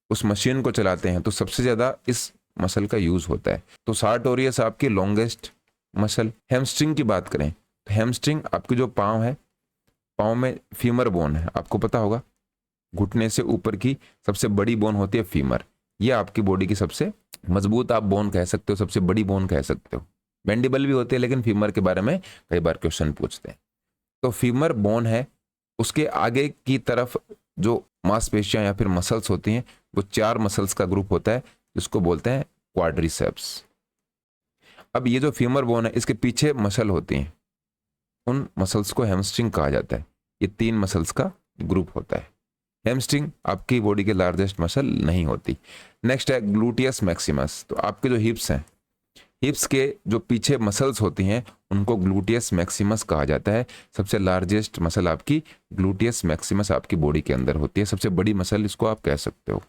उस मशीन को चलाते हैं तो सबसे ज्यादा इस मसल का यूज होता है। तो सार्टोरियस आपकी लॉन्गेस्ट मसल। हैमस्ट्रिंग की बात करें तो हैमस्ट्रिंग आपकी जो पाँव है, पाँव में फीमर बोन है, आपको पता होगा घुटने से ऊपर की सबसे बड़ी बोन होती है फीमर। ये आपकी बॉडी की सबसे मजबूत आप बोन कह सकते हो, सबसे बड़ी बोन कह सकते हो। बेंडिबल भी होती है, लेकिन फीमर के बारे में कई बार क्वेश्चन पूछते हैं। तो फीमर बोन है, उसके आगे की तरफ जो मांसपेशियां या फिर मसल्स होती हैं, वो 4 मसल्स का ग्रुप होता है जिसको बोलते हैं क्वाड्रिसेप्स। अब ये जो फीमर बोन है, इसके पीछे मसल होती हैं, उन मसल्स को हैमस्ट्रिंग कहा जाता है। ये 3 मसल्स का ग्रुप होता है। हैमस्ट्रिंग आपकी बॉडी के लार्जेस्ट मसल नहीं होती। नेक्स्ट है ग्लूटियस मैक्सिमस। तो आपके जो हिप्स हैं, हिप्स के जो पीछे मसल्स होती हैं उनको ग्लूटियस मैक्सिमस कहा जाता है। सबसे लार्जेस्ट मसल आपकी ग्लूटियस मैक्सिमस आपकी बॉडी के अंदर होती है, सबसे बड़ी मसल इसको आप कह सकते हो।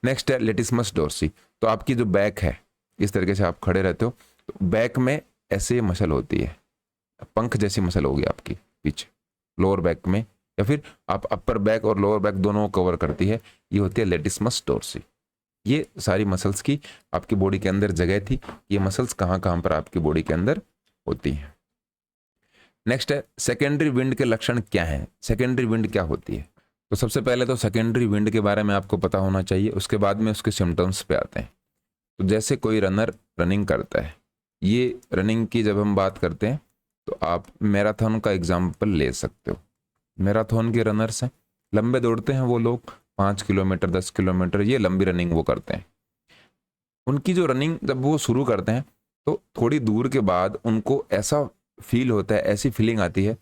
नेक्स्ट है लेटिस्मस डोर्सी। तो आपकी जो बैक है, इस तरीके से आप खड़े रहते हो तो बैक में ऐसे मसल होती है, पंख जैसी मसल होगी आपकी पीछे लोअर बैक में, या फिर आप अपर बैक और लोअर बैक दोनों को कवर करती है, ये होती है लेटिस्मस डोर्सी। ये सारी मसल्स की आपकी बॉडी के अंदर जगह थी। ये मसल्स कहाँ कहाँ पर आपकी बॉडी के अंदर होती हैं। नेक्स्ट है सेकेंडरी विंड के लक्षण क्या हैं। सेकेंडरी विंड क्या होती है? तो सबसे पहले तो सेकेंडरी विंड के बारे में आपको पता होना चाहिए, उसके बाद में उसके सिम्टम्स पे आते हैं। तो जैसे कोई रनर रनिंग करता है, ये रनिंग की जब हम बात करते हैं तो आप मैराथन का एग्जाम्पल ले सकते हो। मैराथन के रनर्स हैं, लंबे दौड़ते हैं वो लोग, 5 किलोमीटर 10 किलोमीटर, ये लंबी रनिंग वो करते हैं। उनकी जो रनिंग जब वो शुरू करते हैं तो थोड़ी दूर के बाद उनको ऐसा फील होता है, ऐसी फीलिंग आती है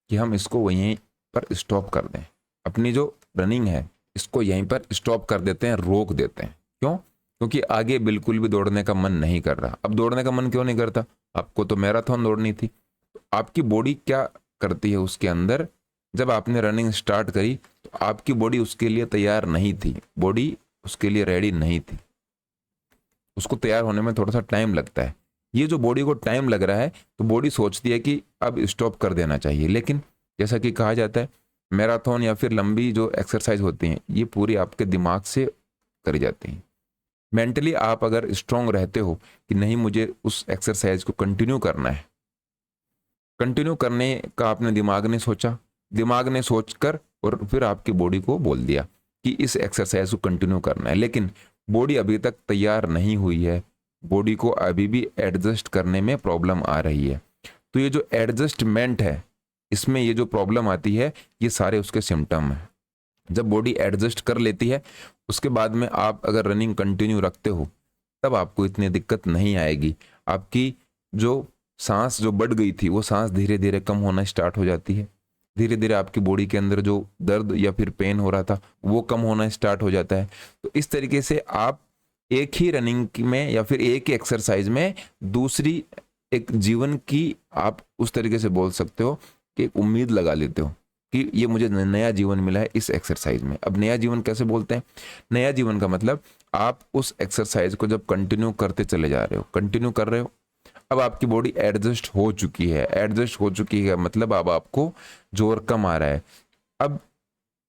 कि हम इसको वहीं पर स्टॉप कर दें, अपनी जो रनिंग है इसको यहीं पर स्टॉप कर देते हैं, रोक देते हैं। क्यों? क्योंकि आगे बिल्कुल भी दौड़ने का मन नहीं कर रहा। अब दौड़ने का मन क्यों नहीं करता? आपको तो मैराथन दौड़नी थी। तो आपकी बॉडी क्या करती है उसके अंदर, जब आपने रनिंग स्टार्ट करी तो आपकी बॉडी उसके लिए तैयार नहीं थी, बॉडी उसके लिए रेडी नहीं थी, उसको तैयार होने में थोड़ा सा टाइम लगता है। ये जो बॉडी को टाइम लग रहा है तो बॉडी सोचती है कि अब स्टॉप कर देना चाहिए, लेकिन जैसा कि कहा जाता है मैराथन या फिर लंबी जो एक्सरसाइज होती हैं ये पूरी आपके दिमाग से करी जाती हैं। मेंटली आप अगर स्ट्रांग रहते हो कि नहीं मुझे उस एक्सरसाइज को कंटिन्यू करना है, कंटिन्यू करने का आपने दिमाग ने सोचा, दिमाग ने सोचकर और फिर आपकी बॉडी को बोल दिया कि इस एक्सरसाइज को कंटिन्यू करना है, लेकिन बॉडी अभी तक तैयार नहीं हुई है, बॉडी को अभी भी एडजस्ट करने में प्रॉब्लम आ रही है। तो ये जो एडजस्टमेंट है, इसमें ये जो प्रॉब्लम आती है, ये सारे उसके सिम्टम हैं। जब बॉडी एडजस्ट कर लेती है उसके बाद में आप अगर रनिंग कंटिन्यू रखते हो तब आपको इतनी दिक्कत नहीं आएगी। आपकी जो सांस जो बढ़ गई थी वो सांस धीरे धीरे कम होना स्टार्ट हो जाती है, धीरे धीरे आपकी बॉडी के अंदर जो दर्द या फिर पेन हो रहा था वो कम होना स्टार्ट हो जाता है। तो इस तरीके से आप एक ही रनिंग में या फिर एक ही एक्सरसाइज में दूसरी एक जीवन की आप उस तरीके से बोल सकते हो कि एक उम्मीद लगा लेते हो कि ये मुझे नया जीवन मिला है इस एक्सरसाइज में। अब नया जीवन कैसे बोलते हैं? नया जीवन का मतलब आप उस एक्सरसाइज को जब कंटिन्यू करते चले जा रहे हो, कंटिन्यू कर रहे हो, अब आपकी बॉडी एडजस्ट हो चुकी है, एडजस्ट हो चुकी है मतलब अब आपको जोर कम आ रहा है। अब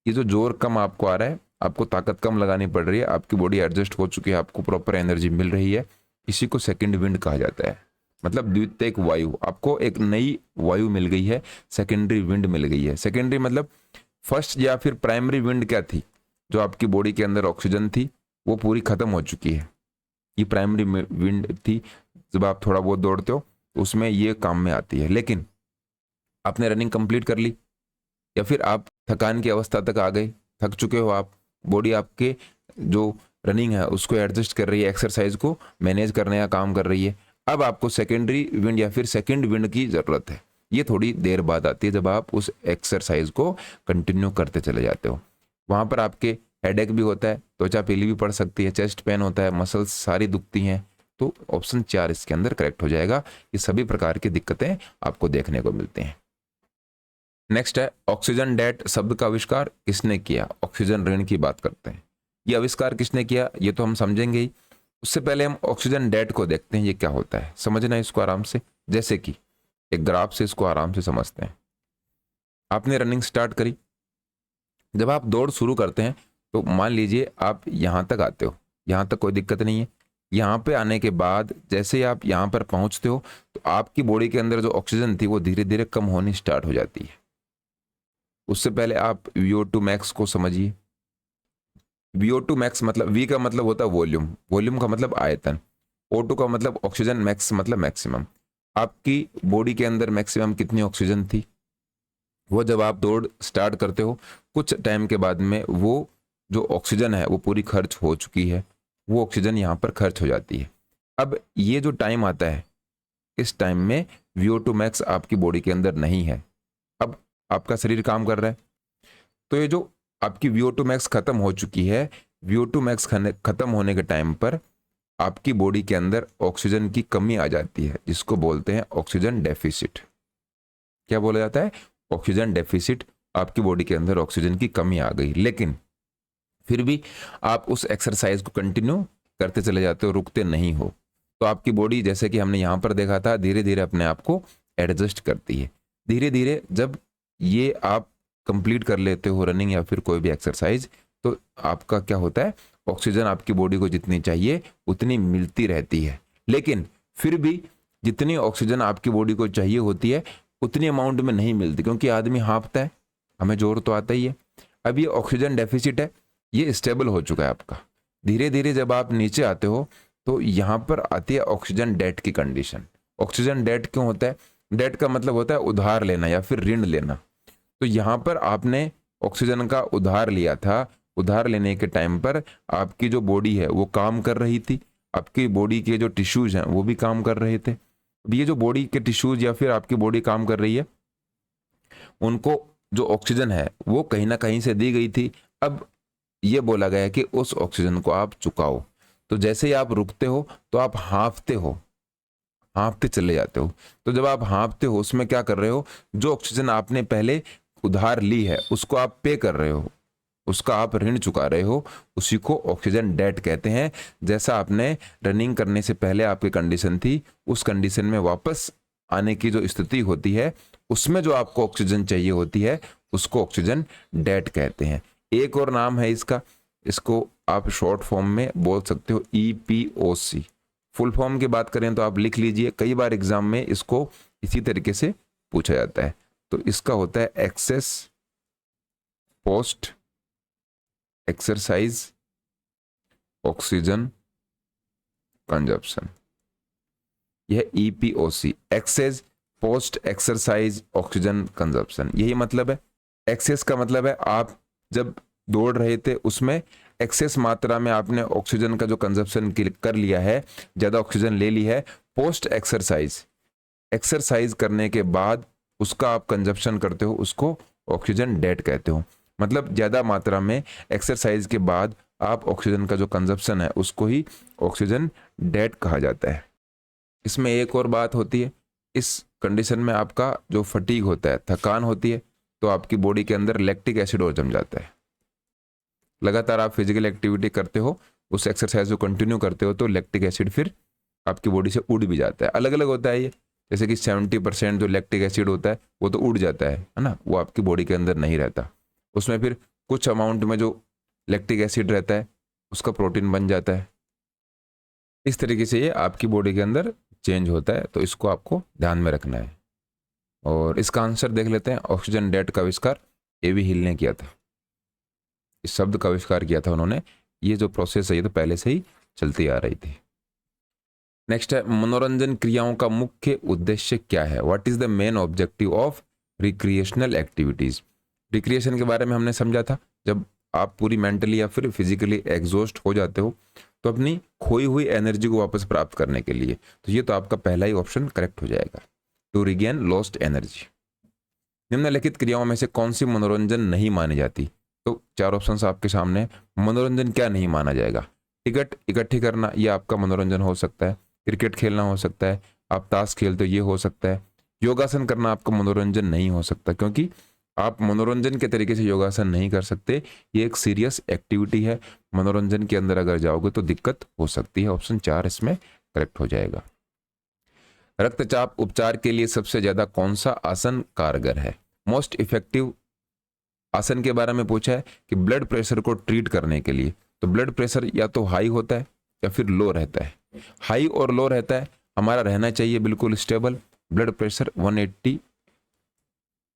ये जो जोर कम आपको आ रहा है, आपको ताकत कम लगानी पड़ रही है, आपकी बॉडी एडजस्ट हो चुकी है, आपको प्रॉपर एनर्जी मिल रही है, इसी को सेकंड विंड कहा जाता है। मतलब द्वितीयक वायु, आपको एक नई वायु मिल गई है, सेकेंडरी विंड मिल गई है। सेकेंडरी मतलब फर्स्ट या फिर प्राइमरी विंड क्या थी, जो आपकी बॉडी के अंदर ऑक्सीजन थी वो पूरी खत्म हो चुकी है, ये प्राइमरी विंड थी। जब आप थोड़ा बहुत दौड़ते हो तो उसमें ये काम में आती है, लेकिन आपने रनिंग कंप्लीट कर ली या फिर आप थकान की अवस्था तक आ गए, थक चुके हो आप, बॉडी आपके जो रनिंग है उसको एडजस्ट कर रही है, एक्सरसाइज को मैनेज करने का काम कर रही है। अब आपको सेकेंडरी विंड या फिर सेकंड विंड की जरूरत है। ये थोड़ी देर बाद आती है जब आप उस एक्सरसाइज को कंटिन्यू करते चले जाते हो। वहां पर आपके हेडेक भी होता है, त्वचा पीली भी पड़ सकती है, चेस्ट पेन होता है, मसल्स सारी दुखती हैं। तो ऑप्शन 4 इसके अंदर करेक्ट हो जाएगा। ये सभी प्रकार की दिक्कतें आपको देखने को मिलती हैं। नेक्स्ट है ऑक्सीजन डेट शब्द का आविष्कार किसने किया? ऑक्सीजन ऋण की बात करते हैं, ये आविष्कार किसने किया ये तो हम समझेंगे ही। उससे पहले हम ऑक्सीजन डेट को देखते हैं, ये क्या होता है, समझना इसको आराम से। जैसे कि एक ग्राफ से इसको आराम से समझते हैं। आपने रनिंग स्टार्ट करी, जब आप दौड़ शुरू करते हैं तो मान लीजिए आप यहाँ तक आते हो, यहाँ तक कोई दिक्कत नहीं है। यहाँ पे आने के बाद जैसे आप यहाँ पर पहुँचते हो तो आपकी बॉडी के अंदर जो ऑक्सीजन थी वो धीरे धीरे कम होनी स्टार्ट हो जाती है। उससे पहले आप VO2 मैक्स को समझिए, VO2 मैक्स मतलब V का मतलब होता है वॉल्यूम, वॉल्यूम का मतलब आयतन, O2 का मतलब ऑक्सीजन मैक्स मतलब मैक्सिमम। आपकी बॉडी के अंदर मैक्सिमम कितनी ऑक्सीजन थी, वो जब आप दौड़ स्टार्ट करते हो कुछ टाइम के बाद में वो जो ऑक्सीजन है वो पूरी खर्च हो चुकी है, वो ऑक्सीजन यहाँ पर खर्च हो जाती है। अब ये जो टाइम आता है, इस टाइम में VO2 मैक्स आपकी बॉडी के अंदर नहीं है। अब आपका शरीर काम कर रहा है, तो ये जो आपकी VO2 मैक्स खत्म हो चुकी है, VO2 मैक्स खत्म होने के टाइम पर आपकी बॉडी के अंदर ऑक्सीजन की कमी आ जाती है, जिसको बोलते हैं ऑक्सीजन डेफिसिट। क्या बोला जाता है? Oxygen deficit. आपकी बॉडी के अंदर ऑक्सीजन की कमी आ गई, लेकिन फिर भी आप उस एक्सरसाइज को कंटिन्यू करते चले जाते हो, रुकते नहीं हो, तो आपकी बॉडी जैसे कि हमने यहाँ पर देखा था धीरे धीरे अपने आप को एडजस्ट करती है। धीरे धीरे जब ये आप कंप्लीट कर लेते हो रनिंग या फिर कोई भी एक्सरसाइज, तो आपका क्या होता है, ऑक्सीजन आपकी बॉडी को जितनी चाहिए उतनी मिलती रहती है, लेकिन फिर भी जितनी ऑक्सीजन आपकी बॉडी को चाहिए होती है उतनी अमाउंट में नहीं मिलती, क्योंकि आदमी हाँफता है, हमें जोर तो आता ही है। अब ये ऑक्सीजन डेफिसिट है, ये स्टेबल हो चुका है आपका। धीरे धीरे जब आप नीचे आते हो तो यहाँ पर आती है ऑक्सीजन डेट की कंडीशन। ऑक्सीजन डेट क्यों होता है? डेट का मतलब होता है उधार लेना या फिर ऋण लेना। तो यहाँ पर आपने ऑक्सीजन का उधार लिया था, उधार लेने के टाइम पर आपकी जो बॉडी है वो काम कर रही थी, आपकी बॉडी के जो टिश्यूज हैं वो भी काम कर रहे थे। अब ये जो बॉडी के टिश्यूज या फिर आपकी बॉडी काम कर रही है, उनको जो ऑक्सीजन है वो कहीं ना कहीं से दी गई थी। अब ये बोला गया कि उस ऑक्सीजन को आप चुकाओ। तो जैसे ही आप रुकते हो तो आप हाँफते हो, हाँफते चले जाते हो। तो जब आप हाँफते हो उसमें क्या कर रहे हो, जो ऑक्सीजन आपने पहले उधार ली है उसको आप पे कर रहे हो, उसका आप ऋण चुका रहे हो, उसी को ऑक्सीजन डेट कहते हैं। जैसा आपने रनिंग करने से पहले आपकी कंडीशन थी, उस कंडीशन में वापस आने की जो स्थिति होती है उसमें जो आपको ऑक्सीजन चाहिए होती है उसको ऑक्सीजन डेट कहते हैं। एक और नाम है इसका, इसको आप शॉर्ट फॉर्म में बोल सकते हो EPOC। फुल फॉर्म की बात करें तो आप लिख लीजिए, कई बार एग्जाम में इसको इसी तरीके से पूछा जाता है। तो इसका होता है excess post exercise oxygen consumption. यह EPOC, excess post exercise oxygen consumption, यही मतलब है। एक्सेस का मतलब है आप जब दौड़ रहे थे उसमें एक्सेस मात्रा में आपने ऑक्सीजन का जो कंजप्शन कर लिया है, ज़्यादा ऑक्सीजन ले ली है। पोस्ट एक्सरसाइज, एक्सरसाइज करने के बाद उसका आप कंजप्शन करते हो, उसको ऑक्सीजन डेट कहते हो। मतलब ज़्यादा मात्रा में एक्सरसाइज के बाद आप ऑक्सीजन का जो कंजप्शन है उसको ही ऑक्सीजन डेट कहा जाता है। इसमें एक और बात होती है, इस कंडीशन में आपका जो फटीग होता है, थकान होती है, तो आपकी बॉडी के अंदर लैक्टिक एसिड और जम जाता है। लगातार आप फिजिकल एक्टिविटी करते हो, उस एक्सरसाइज को कंटिन्यू करते हो, तो लैक्टिक एसिड फिर आपकी बॉडी से उड़ भी जाता है। अलग अलग होता है ये, जैसे कि 70% जो लैक्टिक एसिड होता है वो तो उड़ जाता है ना, वो आपकी बॉडी के अंदर नहीं रहता। उसमें फिर कुछ अमाउंट में जो लैक्टिक एसिड रहता है उसका प्रोटीन बन जाता है। इस तरीके से ये आपकी बॉडी के अंदर चेंज होता है, तो इसको आपको ध्यान में रखना है। और इसका आंसर देख लेते हैं। ऑक्सीजन डेट का आविष्कार A.V. हिल ने किया था, इस शब्द का आविष्कार किया था उन्होंने। ये जो प्रोसेस है ये तो पहले से ही चलती आ रही थी। नेक्स्ट है, मनोरंजन क्रियाओं का मुख्य उद्देश्य क्या है? What is the main objective of recreational activities? Recreation के बारे में हमने समझा था, जब आप पूरी मेंटली या फिर फिजिकली एग्जॉस्ट हो जाते हो तो अपनी खोई हुई एनर्जी को वापस प्राप्त करने के लिए, तो ये तो आपका पहला ही ऑप्शन करेक्ट हो जाएगा, टू रिगेन लॉस्ट एनर्जी। निम्नलिखित क्रियाओं में से कौन सी मनोरंजन नहीं मानी जाती? तो चार ऑप्शंस आपके सामने। मनोरंजन क्या नहीं माना जाएगा? टिकट इकट्ठी करना, ये आपका मनोरंजन हो सकता है। क्रिकेट खेलना हो सकता है, आप ताश खेलते हो, ये हो सकता है। योगासन करना आपका मनोरंजन नहीं हो सकता, क्योंकि आप मनोरंजन के तरीके से योगासन नहीं कर सकते, ये एक सीरियस एक्टिविटी है। मनोरंजन के अंदर अगर जाओगे तो दिक्कत हो सकती है। ऑप्शन 4 इसमें करेक्ट हो जाएगा। रक्तचाप उपचार के लिए सबसे ज्यादा कौन सा आसन कारगर है? मोस्ट इफेक्टिव आसन के बारे में पूछा है कि ब्लड प्रेशर को ट्रीट करने के लिए। तो ब्लड प्रेशर या तो हाई होता है या फिर लो रहता है। हाई और लो रहता है, हमारा रहना चाहिए बिल्कुल stable. Blood pressure 180,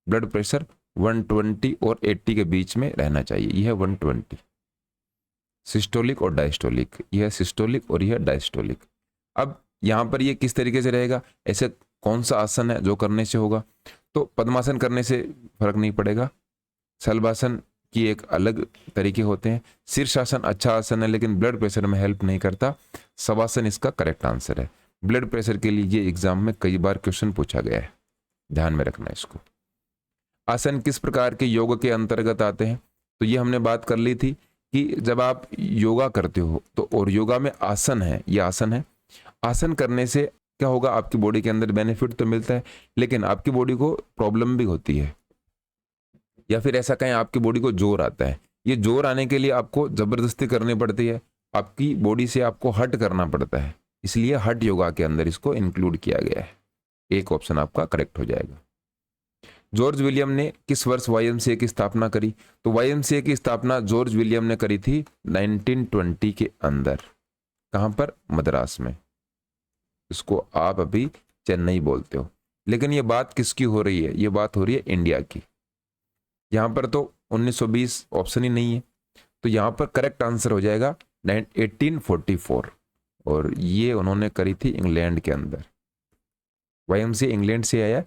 blood pressure 120 और 80 के बीच में रहना चाहिए, यह है 120। सिस्टोलिक और डायस्टोलिक, यह है सिस्टोलिक और यह डायस्टोलिक। अब यहाँ पर ये किस तरीके से रहेगा, ऐसे कौन सा आसन है जो करने से होगा, तो पद्मासन करने से फर्क नहीं पड़ेगा, शलभासन की एक अलग तरीके होते हैं, शीर्षासन अच्छा आसन है लेकिन ब्लड प्रेशर में हेल्प नहीं करता, शवासन इसका करेक्ट आंसर है। ब्लड प्रेशर के लिए ये एग्जाम में कई बार क्वेश्चन पूछा गया है, ध्यान में रखना इसको। आसन किस प्रकार के योग के अंतर्गत आते हैं, तो ये हमने बात कर ली थी कि जब आप योगा करते हो तो, और योगा में आसन है, ये आसन है, आसन करने से क्या होगा, आपकी बॉडी के अंदर बेनिफिट तो मिलता है लेकिन आपकी बॉडी को प्रॉब्लम भी होती है, या फिर ऐसा कहें आपकी बॉडी को जोर आता है। ये जोर आने के लिए आपको जबरदस्ती करनी पड़ती है, आपकी बॉडी से आपको हट करना पड़ता है, इसलिए हट योगा के अंदर इसको इंक्लूड किया गया है। एक ऑप्शन आपका करेक्ट हो जाएगा। जॉर्ज विलियम ने किस वर्ष वाईएमसीए की स्थापना करी, तो वाईएमसीए की स्थापना जॉर्ज विलियम ने करी थी 1920 के अंदर। कहां पर, मद्रास में। इसको आप अभी चेन्नई बोलते हो, लेकिन ये बात किसकी हो रही है, ये बात हो रही है इंडिया की। यहां पर तो 1920 ऑप्शन ही नहीं है, तो यहां पर करेक्ट आंसर हो जाएगा 1844, और ये उन्होंने करी थी इंग्लैंड के अंदर। वाईएमसीए इंग्लैंड से आया,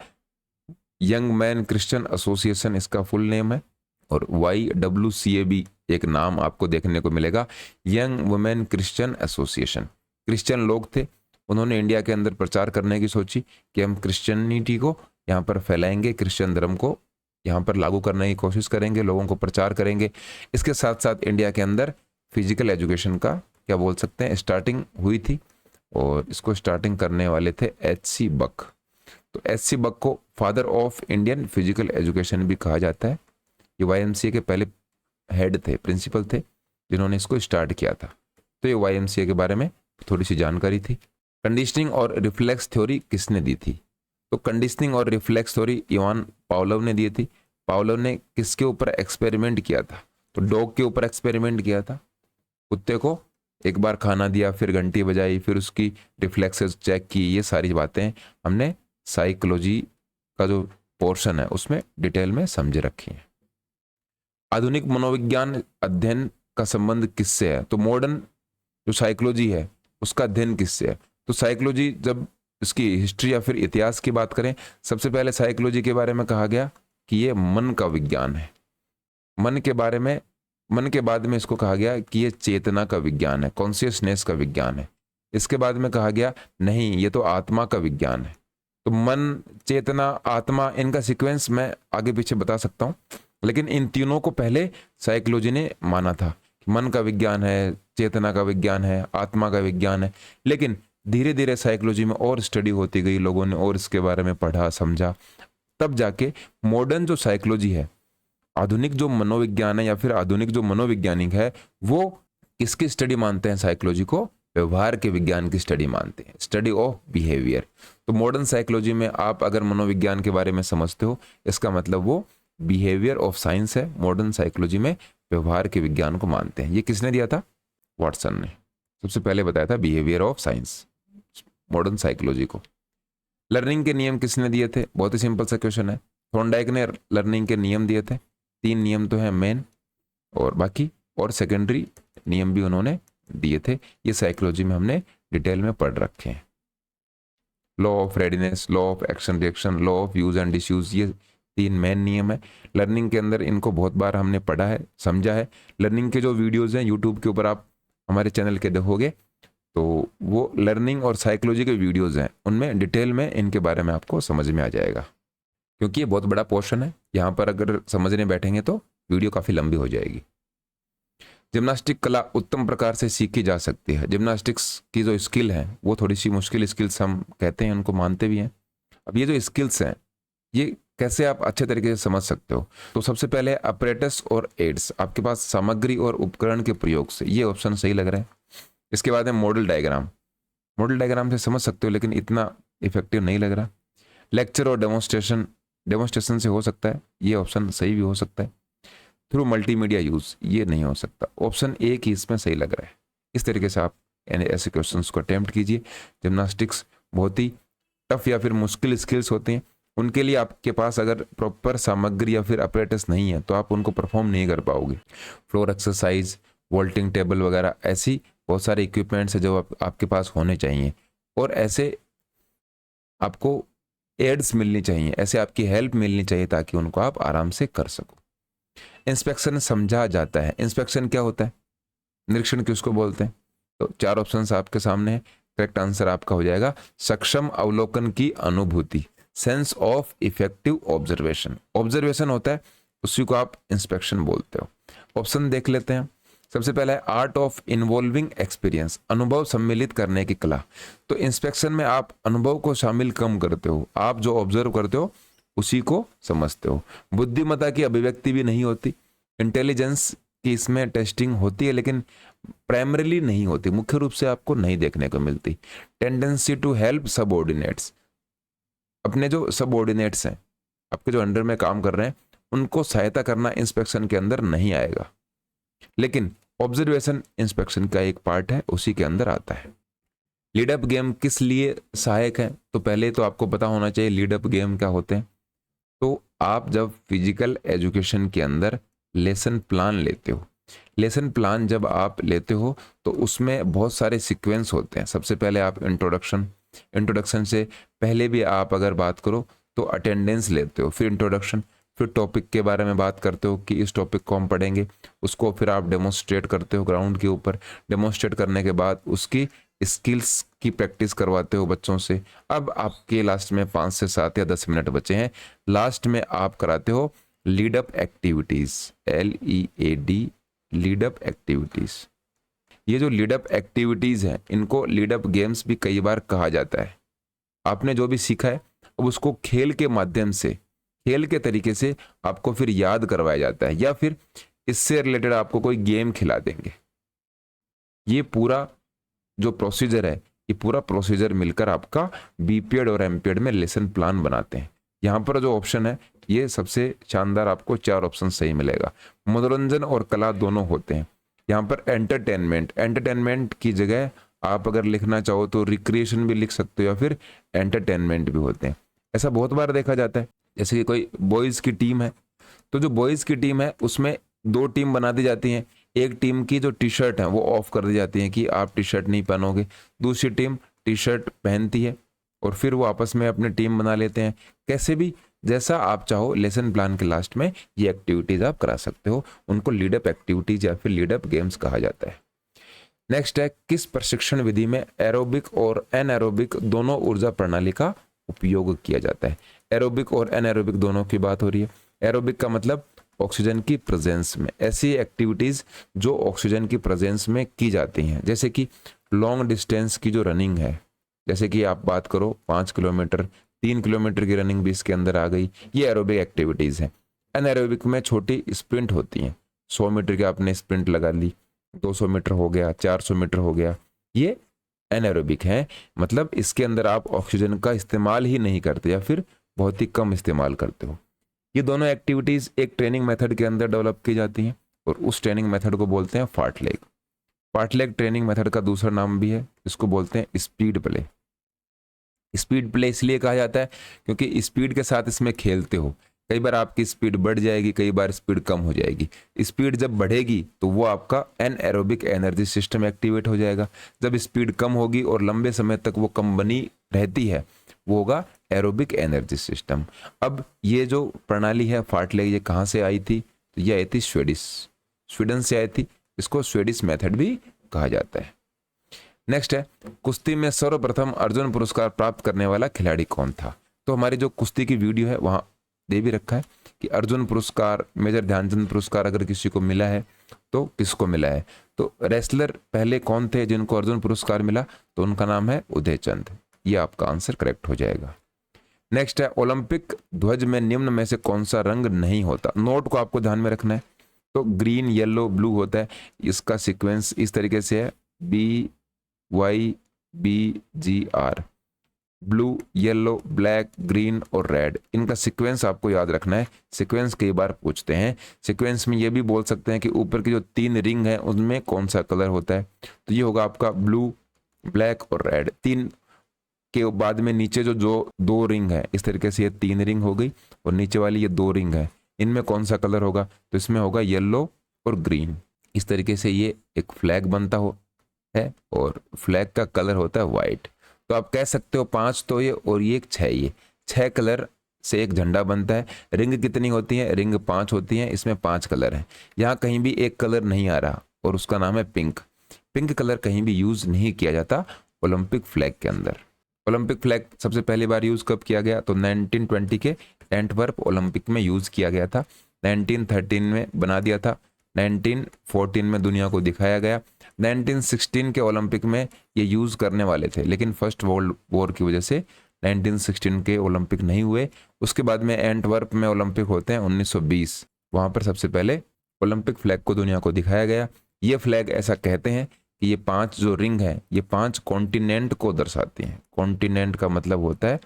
यंग मैन क्रिश्चियन एसोसिएशन इसका फुल नेम है, और YWCAB एक नाम आपको देखने को मिलेगा, young women Christian association. Christian लोग थे, उन्होंने इंडिया के अंदर प्रचार करने की सोची कि हम क्रिश्चियनिटी को यहाँ पर फैलाएंगे, क्रिश्चियन धर्म को यहाँ पर लागू करने की कोशिश करेंगे, लोगों को प्रचार करेंगे। इसके साथ साथ इंडिया के अंदर फिजिकल एजुकेशन का क्या बोल सकते हैं स्टार्टिंग हुई थी, और इसको स्टार्टिंग करने वाले थे HC बक। तो HC बक को father of Indian physical education भी कहा जाता है। ये YMCA के पहले हेड थे, प्रिंसिपल थे, जिन्होंने इसको स्टार्ट किया था। तो ये YMCA के बारे में थोड़ी सी जानकारी थी। कंडीशनिंग और रिफ्लेक्स थ्योरी किसने दी थी, तो कंडीशनिंग और रिफ्लेक्स थ्योरी इवान पावलोव ने दी थी। पावलोव ने किसके ऊपर एक्सपेरिमेंट किया था, तो डॉग के ऊपर एक्सपेरिमेंट किया था। कुत्ते को एक बार खाना दिया, फिर घंटी बजाई, फिर उसकी रिफ्लेक्सेस चेक की, ये सारी बातें हमने साइकोलॉजी का जो पोर्शन है उसमें डिटेल में समझ रखी है। आधुनिक मनोविज्ञान अध्ययन का संबंध किससे है, तो मॉडर्न जो साइकोलॉजी है उसका अध्ययन किससे है, तो साइकोलॉजी जब इसकी हिस्ट्री या फिर इतिहास की बात करें, सबसे पहले साइकोलॉजी के बारे में कहा गया कि ये मन का विज्ञान है। मन के बारे में, मन के बाद में इसको कहा गया कि ये चेतना का विज्ञान है, कॉन्शियसनेस का विज्ञान है। इसके बाद में कहा गया नहीं, ये तो आत्मा का विज्ञान है। तो मन, चेतना, आत्मा, इनका सीक्वेंस मैं आगे पीछे बता सकता हूँ, लेकिन इन तीनों को पहले साइकोलॉजी ने माना था कि मन का विज्ञान है, चेतना का विज्ञान है, आत्मा का विज्ञान है। लेकिन धीरे धीरे साइकोलॉजी में और स्टडी होती गई, लोगों ने और इसके बारे में पढ़ा समझा, तब जाके मॉडर्न जो साइकोलॉजी है, आधुनिक जो मनोविज्ञान है या फिर आधुनिक जो मनोवैज्ञानिक है, वो किसकी स्टडी मानते हैं साइकोलॉजी को, व्यवहार के विज्ञान की स्टडी मानते हैं, स्टडी ऑफ बिहेवियर। तो मॉडर्न साइकोलॉजी में आप अगर मनोविज्ञान के बारे में समझते हो, इसका मतलब वो बिहेवियर ऑफ साइंस है। मॉडर्न साइकोलॉजी में व्यवहार के विज्ञान को मानते हैं। ये किसने दिया था, वाटसन ने सबसे पहले बताया था behaviour of science modern psychology को। लर्निंग के नियम किसने दिए थे, बहुत ही सिंपल सा क्वेश्चन है। थॉर्नडाइक ने लर्निंग के नियम दिए थे। 3 नियम तो हैं मेन, और बाकी और सेकेंडरी नियम भी उन्होंने दिए थे। ये साइकोलॉजी में हमने डिटेल में पढ़ रखे हैं। Law of readiness, law of action reaction, law of use and disuse, ये 3 मेन नियम है। लर्निंग के अंदर इनको बहुत बार हमने पढ़ा है, समझा है। लर्निंग के जो वीडियोज़ हैं यूट्यूब के ऊपर आप हमारे चैनल के देखोगे तो वो लर्निंग और साइकोलॉजी के वीडियोज़ हैं, उनमें डिटेल में इनके बारे में आपको समझ में आ जाएगा, क्योंकि ये बहुत बड़ा पोर्शन है। यहाँ पर अगर समझने बैठेंगे तो वीडियो काफ़ी लंबी हो जाएगी। जिम्नास्टिक कला उत्तम प्रकार से सीखी जा सकती है। जिम्नास्टिक्स की जो स्किल है वो थोड़ी सी मुश्किल स्किल्स हम कहते हैं, उनको मानते भी हैं। अब ये जो स्किल्स हैं ये कैसे आप अच्छे तरीके से समझ सकते हो, तो सबसे पहले अपरेटस और एड्स, आपके पास सामग्री और उपकरण के प्रयोग से, ये ऑप्शन सही लग रहा है। इसके बाद है मॉडल डायग्राम। मॉडल डायग्राम से समझ सकते हो लेकिन इतना इफेक्टिव नहीं लग रहा। लेक्चर और डेमोन्स्ट्रेशन, डेमोन्स्ट्रेशन से हो सकता है, ये ऑप्शन सही भी हो सकता है। थ्रू मल्टीमीडिया यूज, ये नहीं हो सकता। ऑप्शन ए की इसमें सही लग रहा है। इस तरीके से आप ऐसे क्वेश्चंस को अटेम्प्ट कीजिए। जिम्नास्टिक्स बहुत ही टफ या फिर मुश्किल स्किल्स होते हैं, उनके लिए आपके पास अगर प्रॉपर सामग्री या फिर अपरेटस नहीं है तो आप उनको परफॉर्म नहीं कर पाओगे। फ्लोर एक्सरसाइज, वोल्टिंग टेबल वगैरह, ऐसी बहुत सारे इक्विपमेंट्स है जो आपके पास होने चाहिए, और ऐसे आपको एड्स मिलनी चाहिए, ऐसे आपकी हेल्प मिलनी चाहिए ताकि उनको आप आराम से कर सको। इंस्पेक्शन समझा जाता है। इंस्पेक्शन क्या होता है, निरीक्षण किसको बोलते हैं? तो 4 ऑप्शंस आपके सामने है। करेक्ट आंसर आपका हो जाएगा सक्षम अवलोकन की अनुभूति, sense of effective observation. Observation होता है, उसी को आप इंस्पेक्शन बोलते हो। ऑप्शन देख लेते हैं। सबसे पहला है आर्ट ऑफ इन्वॉल्विंग एक्सपीरियंस, अनुभव सम्मिलित करने की कला। तो इंस्पेक्शन में आप अनुभव को शामिल कम करते हो, आप जो ऑब्जर्व करते हो उसी को समझते हो। बुद्धिमत्ता की अभिव्यक्ति भी नहीं होती। इंटेलिजेंस की इसमें टेस्टिंग होती है, लेकिन प्राइमरीली नहीं होती, मुख्य रूप से आपको नहीं देखने को मिलती। टेंडेंसी टू हेल्प सबऑर्डिनेट्स, अपने जो सबऑर्डिनेट्स हैं, आपके जो अंडर में काम कर रहे हैं, उनको सहायता करना इंस्पेक्शन के अंदर नहीं आएगा, लेकिन ऑब्जर्वेशन इंस्पेक्शन का एक पार्ट है, उसी के अंदर आता है। लीड अप गेम किस लिए सहायक है? तो पहले तो आपको पता होना चाहिए लीड अप गेम क्या होते हैं। तो आप जब फिजिकल एजुकेशन के अंदर लेसन प्लान लेते हो, लेसन प्लान जब आप लेते हो तो उसमें बहुत सारे सीक्वेंस होते हैं। सबसे पहले आप इंट्रोडक्शन से पहले भी आप अगर बात करो तो अटेंडेंस लेते हो, फिर इंट्रोडक्शन, फिर टॉपिक के बारे में बात करते हो कि इस टॉपिक को हम पढ़ेंगे, उसको फिर आप डेमोन्स्ट्रेट करते हो ग्राउंड के ऊपर। डेमोन्स्ट्रेट करने के बाद उसकी स्किल्स की प्रैक्टिस करवाते हो बच्चों से। अब आपके लास्ट में 5 से 7 या 10 मिनट बचे हैं, लास्ट में आप कराते हो lead up activities, LEAD, lead up activities. ये जो लीड अप एक्टिविटीज हैं, इनको लीड अप गेम्स भी कई बार कहा जाता है। आपने जो भी सीखा है अब उसको खेल के माध्यम से, खेल के तरीके से आपको फिर याद करवाया जाता है, या फिर इससे रिलेटेड आपको कोई गेम खिला देंगे। ये पूरा जो प्रोसीजर है, ये पूरा प्रोसीजर मिलकर आपका बीपीएड और एमपीएड में लेसन प्लान बनाते हैं। यहाँ पर जो ऑप्शन है ये सबसे शानदार, आपको 4 ऑप्शन सही मिलेगा। मनोरंजन और कला दोनों होते हैं। यहाँ पर एंटरटेनमेंट की जगह आप अगर लिखना चाहो तो रिक्रिएशन भी लिख सकते हो, या फिर एंटरटेनमेंट भी होते हैं। ऐसा बहुत बार देखा जाता है, जैसे कि कोई बॉयज़ की टीम है, तो जो बॉयज़ की टीम है उसमें 2 टीम बना दी जाती हैं। एक टीम की जो टी शर्ट है वो ऑफ कर दी जाती है कि आप टी शर्ट नहीं पहनोगे, दूसरी टीम टी शर्ट पहनती है और फिर वो आपस में अपनी टीम बना लेते हैं। कैसे भी, जैसा आप चाहो, लेसन प्लान के लास्ट में ये एक्टिविटीज आप करा सकते हो। उनको लीड अप एक्टिविटीज या फिर लीड अप गेम्स कहा जाता है। नेक्स्ट है किस प्रशिक्षण विधि में एरोबिक और एनएरोबिक दोनों ऊर्जा प्रणाली का उपयोग किया जाता है? एरोबिक और एनएरोबिक दोनों की बात हो रही है। एरोबिक का मतलब ऑक्सीजन की प्रेजेंस में, ऐसी एक्टिविटीज जो ऑक्सीजन की प्रेजेंस में की जाती हैं, जैसे कि लॉन्ग डिस्टेंस की जो रनिंग है, जैसे कि आप बात करो 5 किलोमीटर, 3 किलोमीटर की रनिंग भी इसके अंदर आ गई, ये एरोबिक एक्टिविटीज हैं। एनएरोबिक में छोटी स्प्रिंट होती हैं, 100 मीटर की आपने स्प्रिंट लगा ली, 200 मीटर हो गया, 400 मीटर हो गया, ये एनएरोबिक है। मतलब इसके अंदर आप ऑक्सीजन का इस्तेमाल ही नहीं करते या फिर बहुत ही कम इस्तेमाल करते हो। ये दोनों एक्टिविटीज एक ट्रेनिंग मेथड के अंदर डेवलप की जाती हैं और उस ट्रेनिंग मेथड को बोलते हैं फार्टलेग। फार्टलेग ट्रेनिंग मेथड का दूसरा नाम भी है, इसको बोलते हैं स्पीड प्ले। स्पीड प्ले इसलिए कहा जाता है क्योंकि स्पीड के साथ इसमें खेलते हो। कई बार आपकी स्पीड बढ़ जाएगी, कई बार स्पीड कम हो जाएगी। स्पीड जब बढ़ेगी तो वो आपका एनएरोबिक एनर्जी सिस्टम एक्टिवेट हो जाएगा। जब स्पीड कम होगी और लंबे समय तक वो कम बनी रहती है, वो होगा एरोबिक एनर्जी सिस्टम। अब ये जो प्रणाली है फार्टलेग, ये कहाँ से आई थी? तो ये आई थी स्वीडन से आई थी। इसको स्वीडिश मेथड भी कहा जाता है। नेक्स्ट है कुश्ती में सर्वप्रथम अर्जुन पुरस्कार प्राप्त करने वाला खिलाड़ी कौन था? तो हमारी जो कुश्ती की वीडियो है वहां दे भी रखा है कि अर्जुन पुरस्कार, मेजर ध्यानचंद पुरस्कार अगर किसी को मिला है तो किसको मिला है। तो रेसलर पहले कौन थे जिनको अर्जुन पुरस्कार मिला? तो उनका नाम है उदय चंद। ये आपका आंसर करेक्ट हो जाएगा। नेक्स्ट है ओलंपिक ध्वज में निम्न में से कौन सा रंग नहीं होता? नोट को आपको ध्यान में रखना है। तो ग्रीन, येलो, ब्लू होता है। इसका सीक्वेंस इस तरीके से है, BYBGR, blue, yellow, black, green और रेड। इनका सीक्वेंस आपको याद रखना है। सीक्वेंस कई बार पूछते हैं। सीक्वेंस में ये भी बोल सकते हैं कि ऊपर की जो 3 रिंग है उनमें कौन सा कलर होता है। तो ये होगा आपका ब्लू, ब्लैक और रेड। 3 के बाद में नीचे जो 2 रिंग है, इस तरीके से ये 3 रिंग हो गई और नीचे वाली ये 2 रिंग है, इनमें कौन सा कलर होगा? तो इसमें होगा येलो और ग्रीन। इस तरीके से ये एक फ्लैग बनता हो है और फ्लैग का कलर होता है वाइट। तो आप कह सकते हो 5 तो ये और ये 6, ये 6 कलर से एक झंडा बनता है। रिंग कितनी होती है? रिंग 5 होती है, इसमें 5 कलर हैं। यहाँ कहीं भी एक कलर नहीं आ रहा और उसका नाम है पिंक। पिंक कलर कहीं भी यूज नहीं किया जाता ओलंपिक फ्लैग के अंदर। ओलंपिक फ्लैग सबसे पहली बार यूज कब किया गया? तो 1920 के एंटवर्प ओलंपिक में यूज किया गया था। 1913 में बना दिया था, 1914 में दुनिया को दिखाया गया। 1916 के ओलंपिक में ये यूज करने वाले थे, लेकिन फर्स्ट वर्ल्ड वॉर की वजह से 1916 के ओलंपिक नहीं हुए। उसके बाद में एंटवर्प में ओलंपिक होते हैं 1920, वहां पर सबसे पहले ओलंपिक फ्लैग को दुनिया को दिखाया गया। ये फ्लैग ऐसा कहते हैं कि ये 5 जो रिंग है ये 5 कॉन्टिनेंट को दर्शाती हैं। कॉन्टिनेंट का मतलब होता है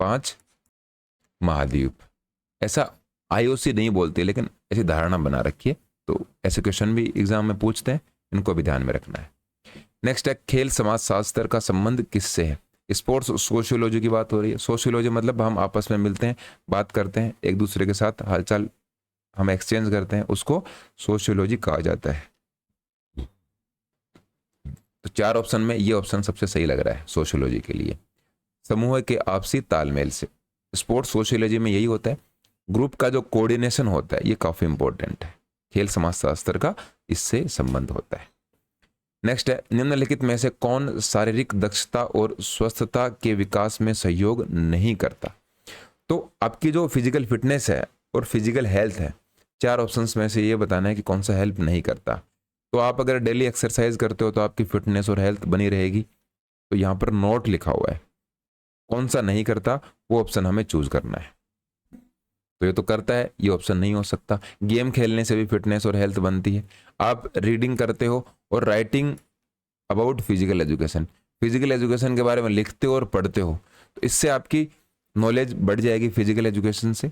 5 महाद्वीप। ऐसा आईओसी नहीं बोलते, लेकिन ऐसी धारणा बना रखिए। तो ऐसे क्वेश्चन भी एग्जाम में पूछते हैं, इनको भी ध्यान में रखना है। नेक्स्ट है खेल समाजशास्त्र का संबंध किससे है? स्पोर्ट्स सोशियोलॉजी की बात हो रही है। सोशियोलॉजी मतलब हम आपस में मिलते हैं, बात करते हैं, एक दूसरे के साथ हालचाल हम एक्सचेंज करते हैं, उसको सोशियोलॉजी कहा जाता है। तो 4 ऑप्शन में ये ऑप्शन सबसे सही लग रहा है सोशियोलॉजी के लिए। समूह के आपसी तालमेल से, स्पोर्ट्स सोशियोलॉजी में यही होता है। ग्रुप का जो कोऑर्डिनेशन होता है ये काफी इंपॉर्टेंट है। खेल समाजशास्त्र का इससे संबंध होता है। नेक्स्ट है निम्नलिखित में से कौन शारीरिक दक्षता और स्वस्थता के विकास में सहयोग नहीं करता? तो आपकी जो फिजिकल फिटनेस है और फिजिकल हेल्थ है, 4 ऑप्शंस में से ये बताना है कि कौन सा हेल्प नहीं करता। तो आप अगर डेली एक्सरसाइज करते हो तो आपकी फिटनेस और हेल्थ बनी रहेगी। तो यहाँ पर नोट लिखा हुआ है, कौन सा नहीं करता वो ऑप्शन हमें चूज करना है। तो ये तो करता है, ये ऑप्शन नहीं हो सकता। गेम खेलने से भी फिटनेस और हेल्थ बनती है। आप रीडिंग करते हो और writing about physical education, physical education के बारे में लिखते हो और पढ़ते हो, तो इससे आपकी नॉलेज बढ़ जाएगी। फिजिकल एजुकेशन से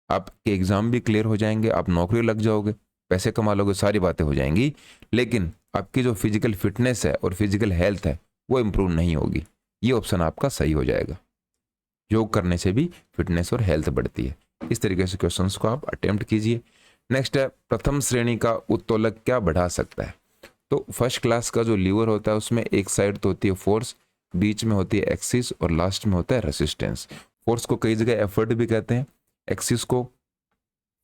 आपके एग्जाम भी क्लियर हो जाएंगे, आप नौकरी लग जाओगे, पैसे कमा लोगे, सारी बातें हो जाएंगी। लेकिन आपकी जो फिजिकल फिटनेस है और फिजिकल हेल्थ है वो इंप्रूव नहीं होगी। ये ऑप्शन आपका सही हो जाएगा। योग करने से भी फिटनेस और हेल्थ बढ़ती है। इस तरीके से क्वेश्चंस को आप अटेम्प्ट कीजिए। नेक्स्ट है प्रथम श्रेणी का उत्तोलक क्या बढ़ा सकता है? तो फर्स्ट क्लास का जो लीवर होता है उसमें एक साइड तो होती है फोर्स, बीच में होती है एक्सिस और लास्ट में होता है रेसिस्टेंस। फोर्स को कई जगह एफर्ट भी कहते हैं, एक्सिस को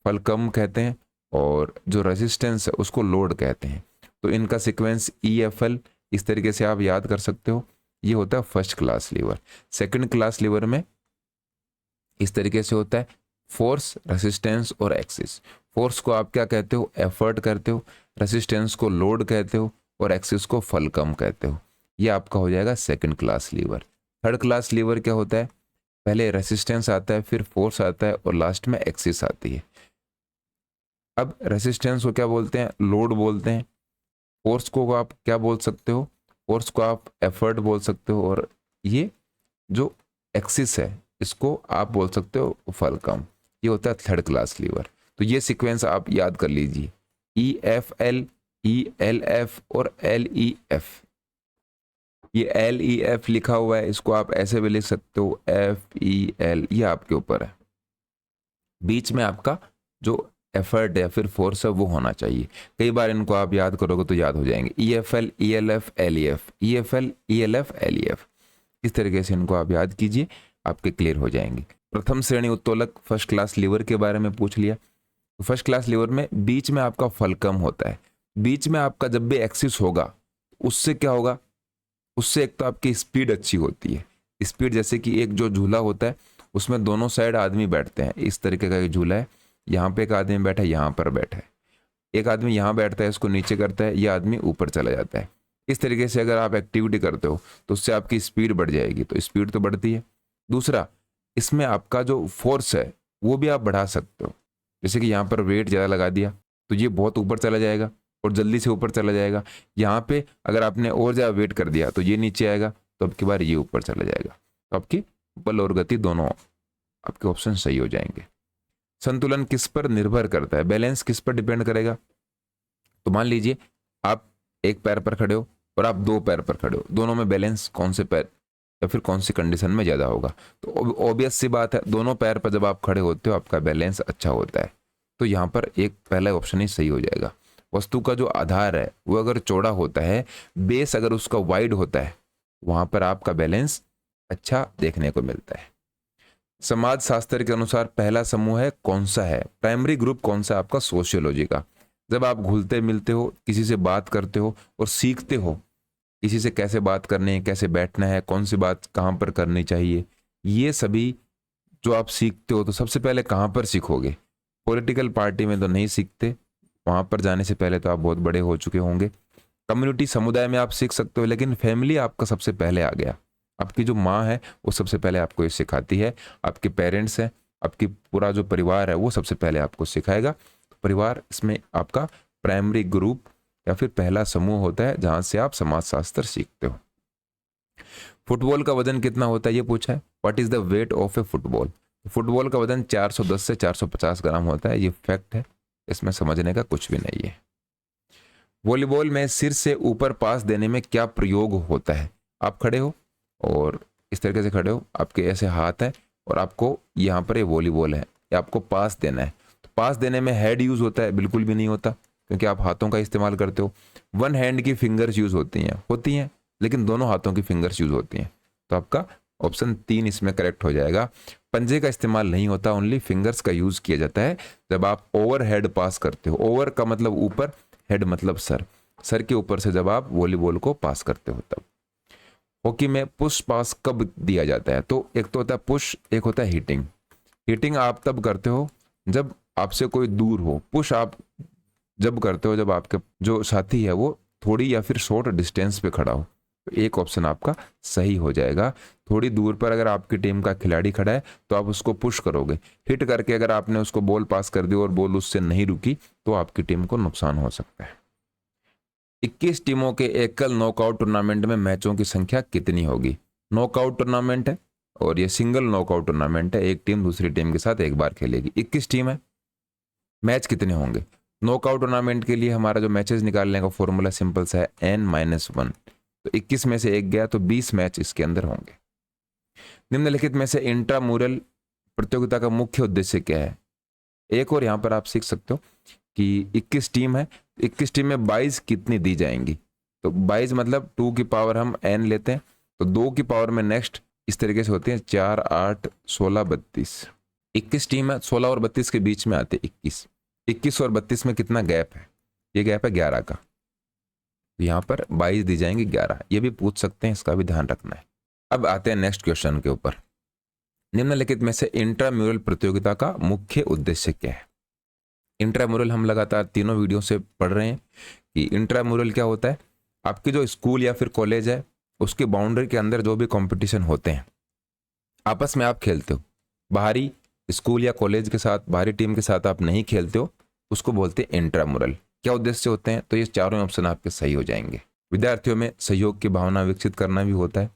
फलकम कहते हैं और जो रेसिस्टेंस है उसको लोड कहते हैं। तो इनका सीक्वेंस EFL इस तरीके से आप याद कर सकते हो। ये होता है first class lever. Second class lever में इस तरीके से होता है फोर्स, रेसिस्टेंस और एक्सिस। फोर्स को आप क्या कहते हो? एफर्ट कहते हो। रेसिस्टेंस को लोड कहते हो और एक्सिस को फलकम कहते हो। ये आपका हो जाएगा second class lever. Third class lever क्या होता है? पहले रेसिस्टेंस आता है, फिर फोर्स आता है और लास्ट में एक्सिस आती है। अब रेसिस्टेंस को क्या बोलते हैं? लोड बोलते हैं। फोर्स को आप क्या बोल सकते हो? फोर्स को आप एफर्ट बोल सकते हो और ये जो एक्सिस है इसको आप बोल सकते हो फलकम। ये होता है थर्ड क्लास लीवर। तो ये सीक्वेंस आप याद कर लीजिए, EFL, ELF और LEF। ये LEF लिखा हुआ है, इसको आप ऐसे भी लिख सकते हो FEL, ये आपके ऊपर है। बीच में आपका जो एफर्ट या फिर फोर्स है वो होना चाहिए। कई बार इनको आप याद करोगे तो याद हो जाएंगे, EFL, ELF, LEF, EFL, ELF, LEF। इस तरीके से इनको आप याद कीजिए, आपके क्लियर हो जाएंगे। प्रथम श्रेणी उत्तोलक फर्स्ट क्लास लीवर के बारे में पूछ लिया। तो फर्स्ट क्लास लीवर में बीच में आपका फलकम होता है। बीच में आपका जब भी एक्सिस होगा उससे क्या होगा? उससे एक तो आपकी स्पीड अच्छी होती है। स्पीड जैसे कि एक जो झूला होता है उसमें दोनों साइड आदमी बैठते हैं, इस तरीके का एक झूला है। यहाँ पे एक आदमी बैठा है, यहाँ पर बैठा है, एक आदमी यहाँ बैठता है, इसको नीचे करता है, ये आदमी ऊपर चला जाता है। इस तरीके से अगर आप एक्टिविटी करते हो तो उससे आपकी स्पीड बढ़ जाएगी। तो स्पीड तो बढ़ती है। दूसरा, इसमें आपका जो फोर्स है वो भी आप बढ़ा सकते हो। जैसे कि यहाँ पर वेट ज़्यादा लगा दिया तो ये बहुत ऊपर चला जाएगा और जल्दी से ऊपर चला जाएगा। यहाँ पे अगर आपने और ज़्यादा वेट कर दिया तो ये नीचे आएगा, तो अब की बार ये ऊपर चला जाएगा। तो आपकी बल और गति दोनों आपके ऑप्शन सही हो जाएंगे। संतुलन किस पर निर्भर करता है? बैलेंस किस पर डिपेंड करेगा? तो मान लीजिए आप एक पैर पर खड़े हो और आप 2 पैर पर खड़े हो, दोनों में बैलेंस कौन से पैर या फिर कौन सी कंडीशन में ज़्यादा होगा? तो ऑब्वियस सी बात है, दोनों पैर पर जब आप खड़े होते हो आपका बैलेंस अच्छा होता है। तो यहाँ पर एक पहला ऑप्शन ही सही हो जाएगा। वस्तु का जो आधार है वो अगर चौड़ा होता है, बेस अगर उसका वाइड होता है, वहां पर आपका बैलेंस अच्छा देखने को मिलता है। समाज शास्त्र के अनुसार पहला समूह है कौन सा है? प्राइमरी ग्रुप कौन सा? आपका सोशियोलॉजी का। जब आप घुलते मिलते हो, किसी से बात करते हो और सीखते हो किसी से कैसे बात करनी है, कैसे बैठना है, कौन सी बात कहाँ पर करनी चाहिए, ये सभी जो आप सीखते हो तो सबसे पहले कहाँ पर सीखोगे? पॉलिटिकल पार्टी में तो नहीं सीखते, वहां पर जाने से पहले तो आप बहुत बड़े हो चुके होंगे। कम्युनिटी समुदाय में आप सीख सकते हो, लेकिन फैमिली आपका सबसे पहले आ गया। आपकी जो माँ है वो सबसे पहले आपको ये सिखाती है, आपके पेरेंट्स हैं, आपकी पूरा जो परिवार है वो सबसे पहले आपको सिखाएगा। तो परिवार इसमें आपका प्राइमरी ग्रुप या फिर पहला समूह होता है जहां से आप समाजशास्त्र सीखते हो। फुटबॉल का वजन कितना होता है ये पूछा है, what is the weight of A football? Football का वजन 410 से 450 ग्राम होता है, ये फैक्ट है, इसमें समझने का कुछ भी नहीं है। वॉलीबॉल में सिर से ऊपर पास देने में क्या प्रयोग होता है? आप खड़े हो और इस तरीके से खड़े हो, आपके ऐसे हाथ है और आपको यहाँ पर ये वॉलीबॉल है, ये आपको पास देना है। तो पास देने में हेड यूज होता है? बिल्कुल भी नहीं होता, क्योंकि आप हाथों का इस्तेमाल करते हो। वन हैंड की फिंगर्स यूज होती हैं, लेकिन दोनों हाथों की फिंगर्स यूज होती हैं। तो आपका ऑप्शन 3 इसमें करेक्ट हो जाएगा। पंजे का इस्तेमाल नहीं होता, ओनली फिंगर्स का यूज किया जाता है जब आप ओवर हेड पास करते हो। ओवर का मतलब ऊपर, हेड मतलब सर, सर के ऊपर से जब आप वॉलीबॉल को पास करते हो तब। हॉकी में पुश पास कब दिया जाता है? तो एक तो होता है पुश, एक होता है हिटिंग। हिटिंग आप तब करते हो जब आपसे कोई दूर हो। पुश आप जब करते हो जब आपके जो साथी है वो थोड़ी या फिर शॉर्ट डिस्टेंस पे खड़ा हो। तो एक ऑप्शन आपका सही हो जाएगा। थोड़ी दूर पर अगर आपकी टीम का खिलाड़ी खड़ा है तो आप उसको पुश करोगे। हिट करके अगर आपने उसको बॉल पास कर दी और बॉल उससे नहीं रुकी तो आपकी टीम को नुकसान हो सकता है। 21 टीमों के एकल नॉकआउट टूर्नामेंट में मैचों की संख्या कितनी होगी? नॉकआउट टूर्नामेंट है और ये सिंगल नॉकआउट टूर्नामेंट है, एक टीम दूसरी टीम के साथ एक बार खेलेगी। 21 टीम है, मैच कितने होंगे? नॉकआउट टूर्नामेंट के लिए हमारा जो मैचेस निकालने का फॉर्मूला सिंपल सा है, n-1। तो 21 में से एक गया तो 20 मैच इसके अंदर होंगे। निम्नलिखित में से इंट्रामुरल प्रतियोगिता का मुख्य उद्देश्य क्या है? एक और यहां पर आप सीख सकते हो कि 21 टीम है, 21 टीम में 22 कितनी दी जाएंगी? तो 22 मतलब 2 की पावर हम n लेते हैं, तो 2 की पावर में नेक्स्ट इस तरीके से होती है 4, 8, 16, 32। 21 टीम है, 16 और 32 के बीच में आते 21। 21 और 32 में कितना गैप है? ये गैप है 11 का। तो यहाँ पर 22 दी जाएंगी 11, ये भी पूछ सकते हैं, इसका भी ध्यान रखना है। अब आते हैं नेक्स्ट क्वेश्चन के ऊपर। निम्नलिखित में से इंट्राम्यूरल प्रतियोगिता का मुख्य उद्देश्य क्या है? इंट्राम्यूरल हम लगातार तीनों वीडियो से पढ़ रहे हैं कि इंट्राम्यूरल क्या होता है। आपके जो स्कूल या फिर कॉलेज है उसके बाउंड्री के अंदर जो भी कंपटीशन होते हैं आपस में आप खेलते हो, बाहरी स्कूल या कॉलेज के साथ, बाहरी टीम के साथ आप नहीं खेलते हो, उसको बोलते हैं इंट्रामुरल। क्या उद्देश्य होते हैं? तो ये चारों ऑप्शन आपके सही हो जाएंगे। विद्यार्थियों में सहयोग की भावना विकसित करना भी होता है,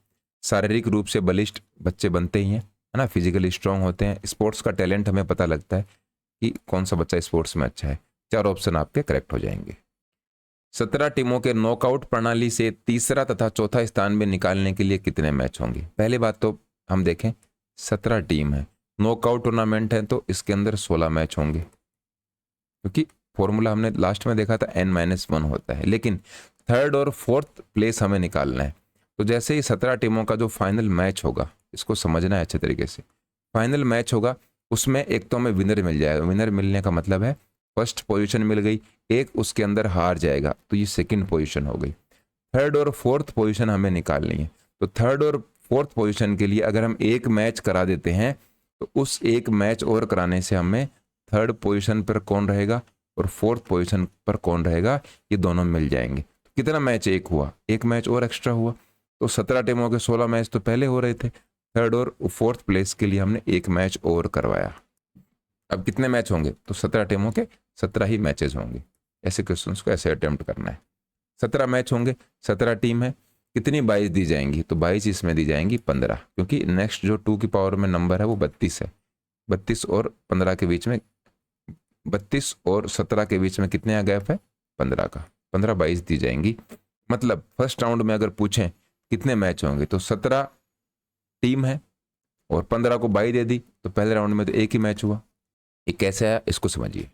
शारीरिक रूप से बलिष्ठ बच्चे बनते ही हैं, है ना, फिजिकली स्ट्रांग होते हैं, स्पोर्ट्स का टैलेंट हमें पता लगता है कि कौन सा बच्चा स्पोर्ट्स में अच्छा है। चार ऑप्शन आपके करेक्ट हो जाएंगे। 17 टीमों के नॉकआउट प्रणाली से तीसरा तथा चौथा स्थान में निकालने के लिए कितने मैच होंगे? पहली बात तो हम देखें, 17 टीम है, नॉकआउट टूर्नामेंट है, तो इसके अंदर 16 मैच होंगे, क्योंकि फॉर्मूला हमने लास्ट में देखा था n-1 होता है, लेकिन थर्ड और फोर्थ प्लेस हमें निकालना है। तो जैसे ही 17 टीमों का जो फाइनल मैच होगा, इसको समझना है अच्छे तरीके से, फाइनल मैच होगा उसमें एक तो हमें विनर मिल जाएगा। विनर मिलने का मतलब है फर्स्ट पोजीशन मिल गई, एक उसके अंदर हार जाएगा तो ये सेकंड पोजीशन हो गई। थर्ड और फोर्थ पोजीशन हमें निकालनी है, तो थर्ड और फोर्थ पोजीशन के लिए अगर हम एक मैच करा देते हैं तो उस एक मैच और कराने से हमें थर्ड पोजीशन पर कौन रहेगा और फोर्थ पोजीशन पर कौन रहेगा, ये दोनों मिल जाएंगे। तो कितना मैच? एक हुआ, एक मैच और एक्स्ट्रा हुआ। तो 17 टीमों के 16 मैच तो पहले हो रहे थे, थर्ड और फोर्थ प्लेस के लिए हमने एक मैच और करवाया। अब कितने मैच होंगे? तो 17 टीमों के 17 ही मैचेस होंगे। ऐसे क्वेश्चंस को ऐसे अटेम्प्ट करना है। 17 मैच होंगे, 17 टीम है, कितनी 22 दी जाएंगी? तो 22 इसमें दी जाएंगी 15, क्योंकि नेक्स्ट जो 2 की पावर में नंबर है वो 32 है। 32 और 15 के बीच में, 32 और 17 के बीच में कितने गैप है? 15 का। 15 22 दी जाएंगी। मतलब फर्स्ट राउंड में अगर पूछें कितने मैच होंगे तो 17 टीम है और 15 को 22 दे दी, तो पहले राउंड में तो एक ही मैच हुआ। ये कैसे आया इसको समझिए।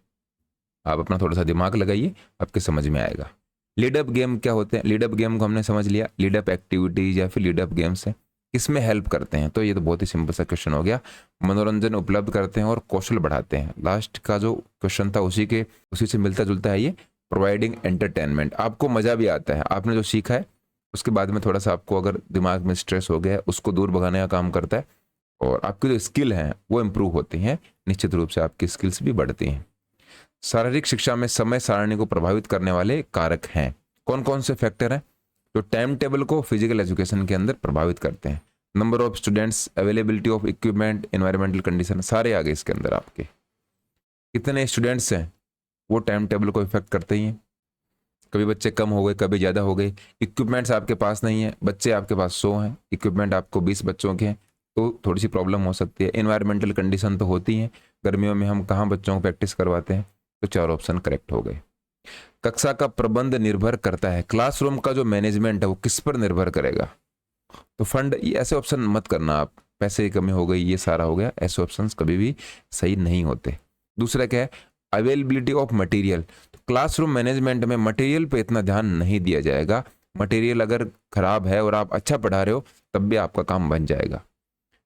आप अपना थोड़ा सा दिमाग लगाइए, आपके समझ में आएगा। लीड अप गेम क्या होते हैं? लीड अप गेम को हमने समझ लिया, लीड अप एक्टिविटीज या फिर लीड अप गेम्स हैं, किसमें हेल्प करते हैं? तो ये तो बहुत ही सिंपल सा क्वेश्चन हो गया, मनोरंजन उपलब्ध करते हैं और कौशल बढ़ाते हैं। लास्ट का जो क्वेश्चन था उसी से मिलता जुलता है ये, प्रोवाइडिंग एंटरटेनमेंट। आपको मजा भी आता है, आपने जो सीखा है उसके बाद में थोड़ा सा आपको अगर दिमाग में स्ट्रेस हो गया है उसको दूर भगाने का काम करता है, और आपकी जो स्किल हैं वो इम्प्रूव होती हैं, निश्चित रूप से आपकी स्किल्स भी बढ़ती हैं। शारीरिक शिक्षा में समय सारणी को प्रभावित करने वाले कारक हैं। कौन कौन से फैक्टर हैं जो टाइम टेबल को फिजिकल एजुकेशन के अंदर प्रभावित करते हैं? Number of students, availability of equipment, environmental condition, सारे आ गए इसके अंदर। आपके कितने स्टूडेंट्स हैं वो टाइम टेबल को इफेक्ट करते ही हैं। कभी बच्चे कम हो गए, कभी ज़्यादा हो गए। इक्विपमेंट्स आपके पास नहीं है, बच्चे आपके पास 100 हैं, इक्विपमेंट आपको 20 बच्चों के हैं, तो थोड़ी सी प्रॉब्लम हो सकती है। एनवायरमेंटल कंडीशन तो होती हैं, गर्मियों में हम कहाँ बच्चों को प्रैक्टिस करवाते हैं, तो 4 ऑप्शन करेक्ट हो गए। कक्षा का प्रबंध निर्भर करता है, क्लासरूम का जो मैनेजमेंट है वो किस पर निर्भर करेगा? तो फंड, ये ऐसे ऑप्शन मत करना आप, पैसे की कमी हो गई, ये सारा हो गया, ऐसे ऑप्शंस कभी भी सही नहीं होते। दूसरा क्या है? Availability of material. तो क्लासरूम मैनेजमेंट में मटेरियल पे इतना ध्यान नहीं दिया जाएगा। मटेरियल अगर खराब है और आप अच्छा पढ़ा रहे हो तब भी आपका काम बन जाएगा।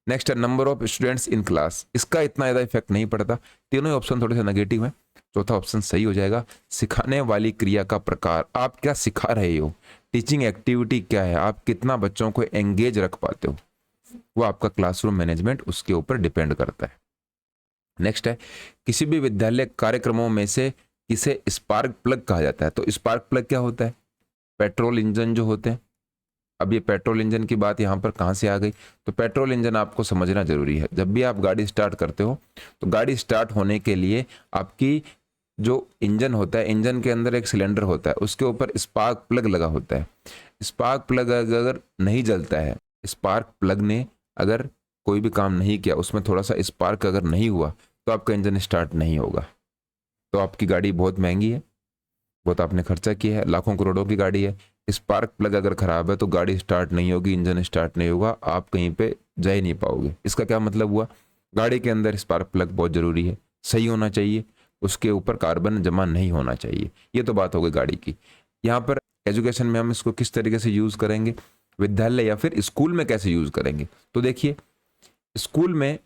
नेक्स्ट है number of students in class, इसका इतना ज़्यादा इफेक्ट नहीं पड़ता। तीनों ही ऑप्शन थोड़े से नेगेटिव हैं, चौथा ऑप्शन सही हो जाएगा। सिखाने वाली क्रिया का प्रकार, आप क्या सिखा रहे हो, टीचिंग एक्टिविटी क्या है, आप कितना बच्चों को एंगेज रख पाते हो, वो आपका क्लासरूम मैनेजमेंट उसके ऊपर डिपेंड करता है। नेक्स्ट है किसी भी विद्यालय कार्यक्रमों में से किसे स्पार्क प्लग कहा जाता है? तो स्पार्क प्लग क्या होता है? पेट्रोल इंजन जो होते हैं। अब ये पेट्रोल इंजन की बात यहाँ पर कहाँ से आ गई? तो पेट्रोल इंजन आपको समझना जरूरी है। जब भी आप गाड़ी स्टार्ट करते हो तो गाड़ी स्टार्ट होने के लिए आपकी जो इंजन होता है, इंजन के अंदर एक सिलेंडर होता है, उसके ऊपर स्पार्क प्लग लगा होता है। स्पार्क प्लग अगर नहीं जलता है, स्पार्क प्लग ने अगर कोई भी काम नहीं किया, उसमें थोड़ा सा स्पार्क अगर नहीं हुआ तो आपका इंजन स्टार्ट नहीं होगा। तो आपकी गाड़ी बहुत महंगी है, बहुत आपने खर्चा किया है, लाखों करोड़ों की गाड़ी है, स्पार्क प्लग अगर खराब है तो गाड़ी स्टार्ट नहीं होगी, इंजन स्टार्ट नहीं होगा, आप कहीं पे जा ही नहीं पाओगे। इसका क्या मतलब हुआ? गाड़ी के अंदर स्पार्क प्लग बहुत जरूरी है, सही होना चाहिए, उसके ऊपर कार्बन जमा नहीं होना चाहिए। ये तो बात हो गई गाड़ी की। यहाँ पर एजुकेशन में हम इसको किस तरीके से यूज करेंगे, विद्यालय या फिर स्कूल में कैसे यूज करेंगे? तो देखिए, स्कूल में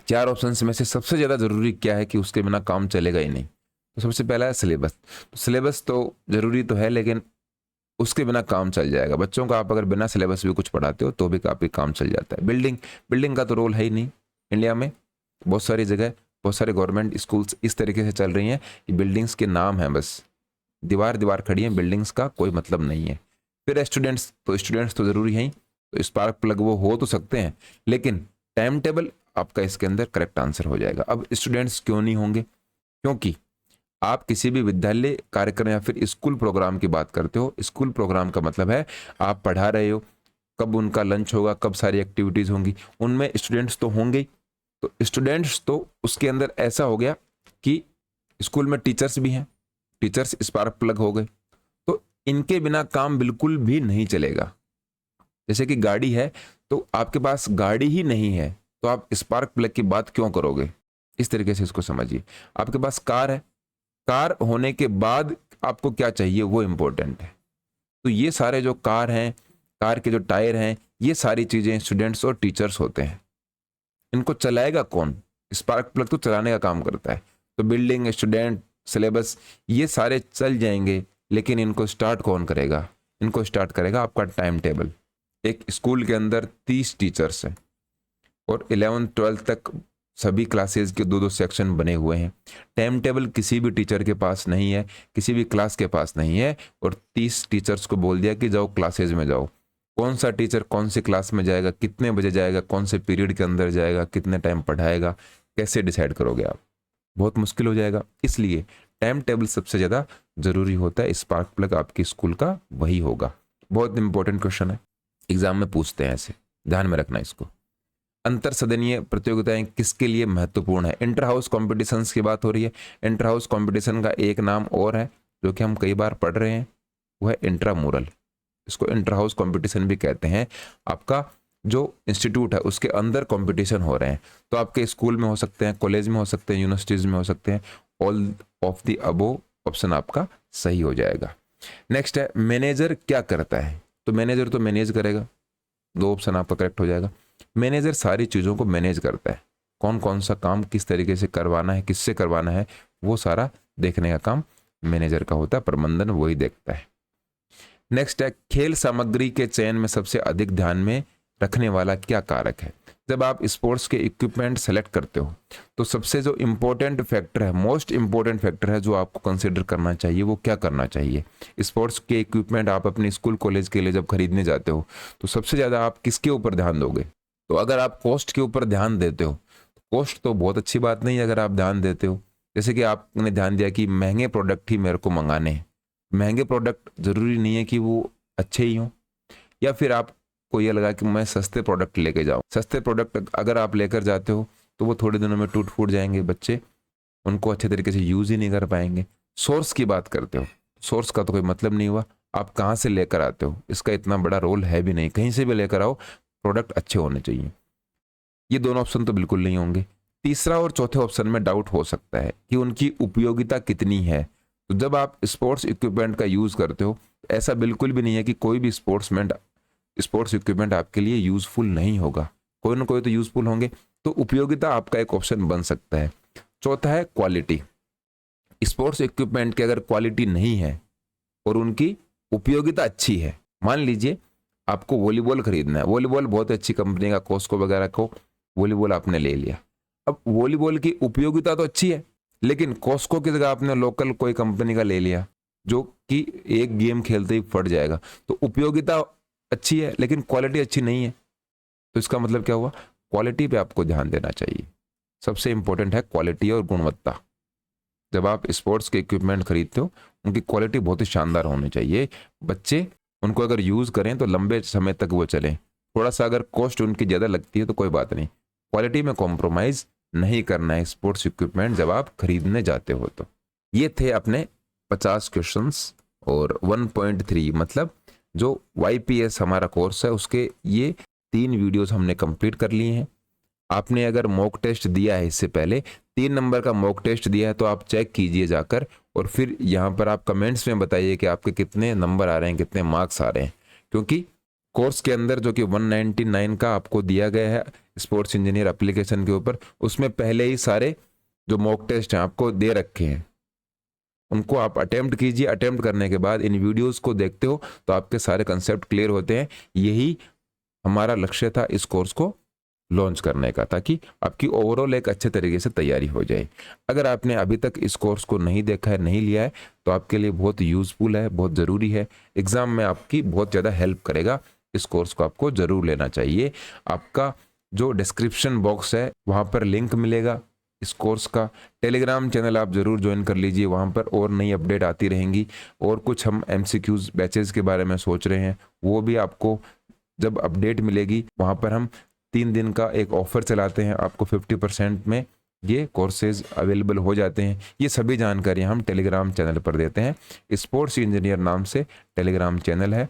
4 ऑप्शन में से सबसे ज्यादा जरूरी क्या है कि उसके बिना काम चलेगा ही नहीं? तो सबसे पहला है सिलेबस। तो सिलेबस तो जरूरी तो है, लेकिन उसके बिना काम चल जाएगा। बच्चों का आप अगर बिना सिलेबस भी कुछ पढ़ाते हो तो भी काफी काम चल जाता है। बिल्डिंग का तो रोल है ही नहीं। इंडिया में बहुत सारी जगह, बहुत सारे गवर्नमेंट स्कूल्स इस तरीके से चल रही हैं कि बिल्डिंग्स के नाम है, बस दीवार खड़ी है, बिल्डिंग्स का कोई मतलब नहीं है। फिर स्टूडेंट्स तो जरूरी है ही, तो स्पार्क प्लग वो हो तो सकते हैं, लेकिन टाइम टेबल आपका इसके अंदर करेक्ट आंसर हो जाएगा। अब स्टूडेंट्स क्यों नहीं होंगे? क्योंकि आप किसी भी विद्यालय कार्यक्रम या फिर स्कूल प्रोग्राम की बात करते हो। स्कूल प्रोग्राम का मतलब है आप पढ़ा रहे हो, कब उनका लंच होगा, कब सारी एक्टिविटीज होंगी, उनमें स्टूडेंट्स तो होंगे ही। तो स्टूडेंट्स तो उसके अंदर ऐसा हो गया कि स्कूल में टीचर्स भी हैं, टीचर्स स्पार्क प्लग हो गए, तो इनके बिना काम बिल्कुल भी नहीं चलेगा। जैसे कि गाड़ी है, तो आपके पास गाड़ी ही नहीं है तो आप स्पार्क प्लग की बात क्यों करोगे? इस तरीके से इसको समझिए। आपके पास कार है, कार होने के बाद आपको क्या चाहिए वो इंपॉर्टेंट है। तो ये सारे जो कार हैं, कार के जो टायर हैं, ये सारी चीजें स्टूडेंट्स और टीचर्स होते हैं। इनको चलाएगा कौन? स्पार्क प्लग तो चलाने का काम करता है। तो बिल्डिंग, स्टूडेंट, सिलेबस, ये सारे चल जाएंगे, लेकिन इनको स्टार्ट कौन करेगा? इनको स्टार्ट करेगा आपका टाइम टेबल। एक स्कूल के अंदर 30 टीचर्स हैं और 11th-12th तक सभी क्लासेस के 2-2 सेक्शन बने हुए हैं। टाइम टेबल किसी भी टीचर के पास नहीं है, किसी भी क्लास के पास नहीं है, और 30 टीचर्स को बोल दिया कि जाओ क्लासेज में जाओ। कौन सा टीचर कौन सी क्लास में जाएगा, कितने बजे जाएगा, कौन से पीरियड के अंदर जाएगा, कितने टाइम पढ़ाएगा, कैसे डिसाइड करोगे आप? बहुत मुश्किल हो जाएगा। इसलिए टाइम टेबल सबसे ज़्यादा जरूरी होता है। स्पार्क प्लग आपकी स्कूल का वही होगा। बहुत इंपॉर्टेंट क्वेश्चन है, एग्जाम में पूछते हैं ऐसे, ध्यान में रखना इसको। अंतर सदनीय प्रतियोगिताएं किसके लिए महत्वपूर्ण है? इंटर हाउस कॉम्पिटिशन्स की बात हो रही है। इंटर हाउस कॉम्पिटिशन का एक नाम और है जो कि हम कई बार पढ़ रहे हैं, वो है इंट्रामुरल। इसको इंटर हाउस कॉम्पिटिशन भी कहते हैं। आपका जो इंस्टीट्यूट है उसके अंदर कॉम्पिटिशन हो रहे हैं, तो आपके स्कूल में हो सकते हैं, कॉलेज में हो सकते हैं, यूनिवर्सिटीज में हो सकते हैं, all of the above option आपका सही हो जाएगा। नेक्स्ट है मैनेजर क्या करता है, तो मैनेजर तो मैनेज करेगा, 2 ऑप्शन आपका करेक्ट हो जाएगा। मैनेजर सारी चीज़ों को मैनेज करता है, कौन कौन सा काम किस तरीके से करवाना है, किससे करवाना है, वो सारा देखने का काम मैनेजर का होता है, प्रबंधन वही देखता है। नेक्स्ट है खेल सामग्री के चयन में सबसे अधिक ध्यान में रखने वाला क्या कारक है। जब आप स्पोर्ट्स के इक्विपमेंट सेलेक्ट करते हो तो सबसे जो इम्पोर्टेंट फैक्टर है, मोस्ट इम्पोर्टेंट फैक्टर है जो आपको कंसिडर करना चाहिए, वो क्या करना चाहिए। स्पोर्ट्स के इक्विपमेंट आप अपने स्कूल कॉलेज के लिए जब खरीदने जाते हो तो सबसे ज़्यादा आप किसके ऊपर ध्यान दोगे। तो अगर आप कॉस्ट के ऊपर ध्यान देते हो, कॉस्ट तो बहुत अच्छी बात नहीं है अगर आप ध्यान देते हो, जैसे कि आपने ध्यान दिया कि महंगे प्रोडक्ट ही मेरे को मंगाने हैं। महंगे प्रोडक्ट ज़रूरी नहीं है कि वो अच्छे ही हों, या फिर आपको ये लगा कि मैं सस्ते प्रोडक्ट लेके जाऊँ। सस्ते प्रोडक्ट अगर आप लेकर जाते हो तो वो थोड़े दिनों में टूट फूट जाएंगे, बच्चे उनको अच्छे तरीके से यूज़ ही नहीं कर पाएंगे। सोर्स की बात करते हो, सोर्स का तो कोई मतलब नहीं हुआ, आप कहाँ से लेकर आते हो इसका इतना बड़ा रोल है भी नहीं, कहीं से भी लेकर आओ प्रोडक्ट अच्छे होने चाहिए। ये दोनों ऑप्शन तो बिल्कुल नहीं होंगे। तीसरा और चौथे ऑप्शन में डाउट हो सकता है कि उनकी उपयोगिता कितनी है। तो जब आप स्पोर्ट्स इक्विपमेंट का यूज़ करते हो, ऐसा बिल्कुल भी नहीं है कि कोई भी स्पोर्ट्स इक्विपमेंट आपके लिए यूज़फुल नहीं होगा, कोई ना कोई तो यूज़फुल होंगे। तो उपयोगिता आपका एक ऑप्शन बन सकता है। चौथा है क्वालिटी। स्पोर्ट्स इक्विपमेंट की अगर क्वालिटी नहीं है और उनकी उपयोगिता अच्छी है, मान लीजिए आपको वॉलीबॉल खरीदना है, वॉलीबॉल बहुत अच्छी कंपनी का कॉस्को वगैरह को वॉलीबॉल आपने ले लिया। अब वॉलीबॉल की उपयोगिता तो अच्छी है, लेकिन कॉस्को की जगह आपने लोकल कोई कंपनी का ले लिया जो कि एक गेम खेलते ही फट जाएगा। तो उपयोगिता अच्छी है लेकिन क्वालिटी अच्छी नहीं है, तो इसका मतलब क्या हुआ, क्वालिटी पे आपको ध्यान देना चाहिए। सबसे इंपॉर्टेंट है क्वालिटी और गुणवत्ता। जब आप स्पोर्ट्स के इक्विपमेंट खरीदते हो उनकी क्वालिटी बहुत ही शानदार होनी चाहिए, बच्चे उनको अगर यूज़ करें तो लंबे समय तक वो चलें। थोड़ा सा अगर कॉस्ट उनकी ज़्यादा लगती है तो कोई बात नहीं, क्वालिटी में कॉम्प्रोमाइज़ नहीं करना है स्पोर्ट्स इक्विपमेंट जब आप खरीदने जाते हो। तो ये थे अपने 50 क्वेश्चंस और 1.3 मतलब जो YPS हमारा कोर्स है उसके ये 3 वीडियोस हमने कंप्लीट कर लिए हैं। आपने अगर मॉक टेस्ट दिया है इससे पहले 3 नंबर का मॉक टेस्ट दिया है तो आप चेक कीजिए जाकर, और फिर यहाँ पर आप कमेंट्स में बताइए कि आपके कितने नंबर आ रहे हैं, कितने मार्क्स आ रहे हैं। क्योंकि कोर्स के अंदर जो कि 199 का आपको दिया गया है स्पोर्ट्स इंजीनियर एप्लीकेशन के ऊपर, उसमें पहले ही सारे जो मॉक टेस्ट हैं आपको दे रखे हैं, उनको आप अटेम्प्ट कीजिए। अटेम्प्ट करने के बाद इन वीडियोस को देखते हो तो आपके सारे कंसेप्ट क्लियर होते हैं। यही हमारा लक्ष्य था इस कोर्स को लॉन्च करने का, ताकि आपकी ओवरऑल एक अच्छे तरीके से तैयारी हो जाए। अगर आपने अभी तक इस कोर्स को नहीं देखा है, नहीं लिया है, तो आपके लिए बहुत यूज़फुल है, बहुत ज़रूरी है, एग्ज़ाम में आपकी बहुत ज़्यादा हेल्प करेगा। इस कोर्स को आपको ज़रूर लेना चाहिए। आपका जो डिस्क्रिप्शन बॉक्स है वहाँ पर लिंक मिलेगा इस कोर्स का। टेलीग्राम चैनल आप ज़रूर ज्वाइन कर लीजिए, वहाँ पर और नई अपडेट आती रहेंगी। और कुछ हम MCQs बैचेस के बारे में सोच रहे हैं, वो भी आपको जब अपडेट मिलेगी। वहाँ पर हम 3 दिन का एक ऑफ़र चलाते हैं, आपको 50% में ये कोर्सेज अवेलेबल हो जाते हैं। ये सभी जानकारियाँ हम टेलीग्राम चैनल पर देते हैं। स्पोर्ट्स इंजीनियर नाम से टेलीग्राम चैनल है।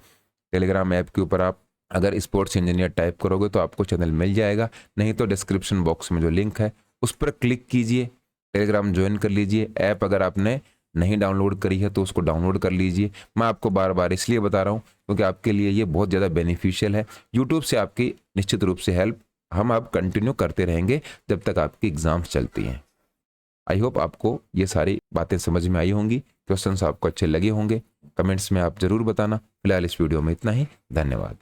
टेलीग्राम ऐप के ऊपर आप अगर स्पोर्ट्स इंजीनियर टाइप करोगे तो आपको चैनल मिल जाएगा, नहीं तो डिस्क्रिप्शन बॉक्स में जो लिंक है उस पर क्लिक कीजिए, टेलीग्राम ज्वाइन कर लीजिए। ऐप अगर आपने नहीं डाउनलोड करी है तो उसको डाउनलोड कर लीजिए। मैं आपको बार बार इसलिए बता रहा हूँ क्योंकि आपके लिए ये बहुत ज़्यादा बेनिफिशियल है। यूट्यूब से आपकी निश्चित रूप से हेल्प हम अब कंटिन्यू करते रहेंगे जब तक आपकी एग्ज़ाम्स चलती हैं। आई होप आपको ये सारी बातें समझ में आई होंगी, क्वेश्चंस आपको अच्छे लगे होंगे। कमेंट्स में आप ज़रूर बताना। फिलहाल इस वीडियो में इतना ही, धन्यवाद।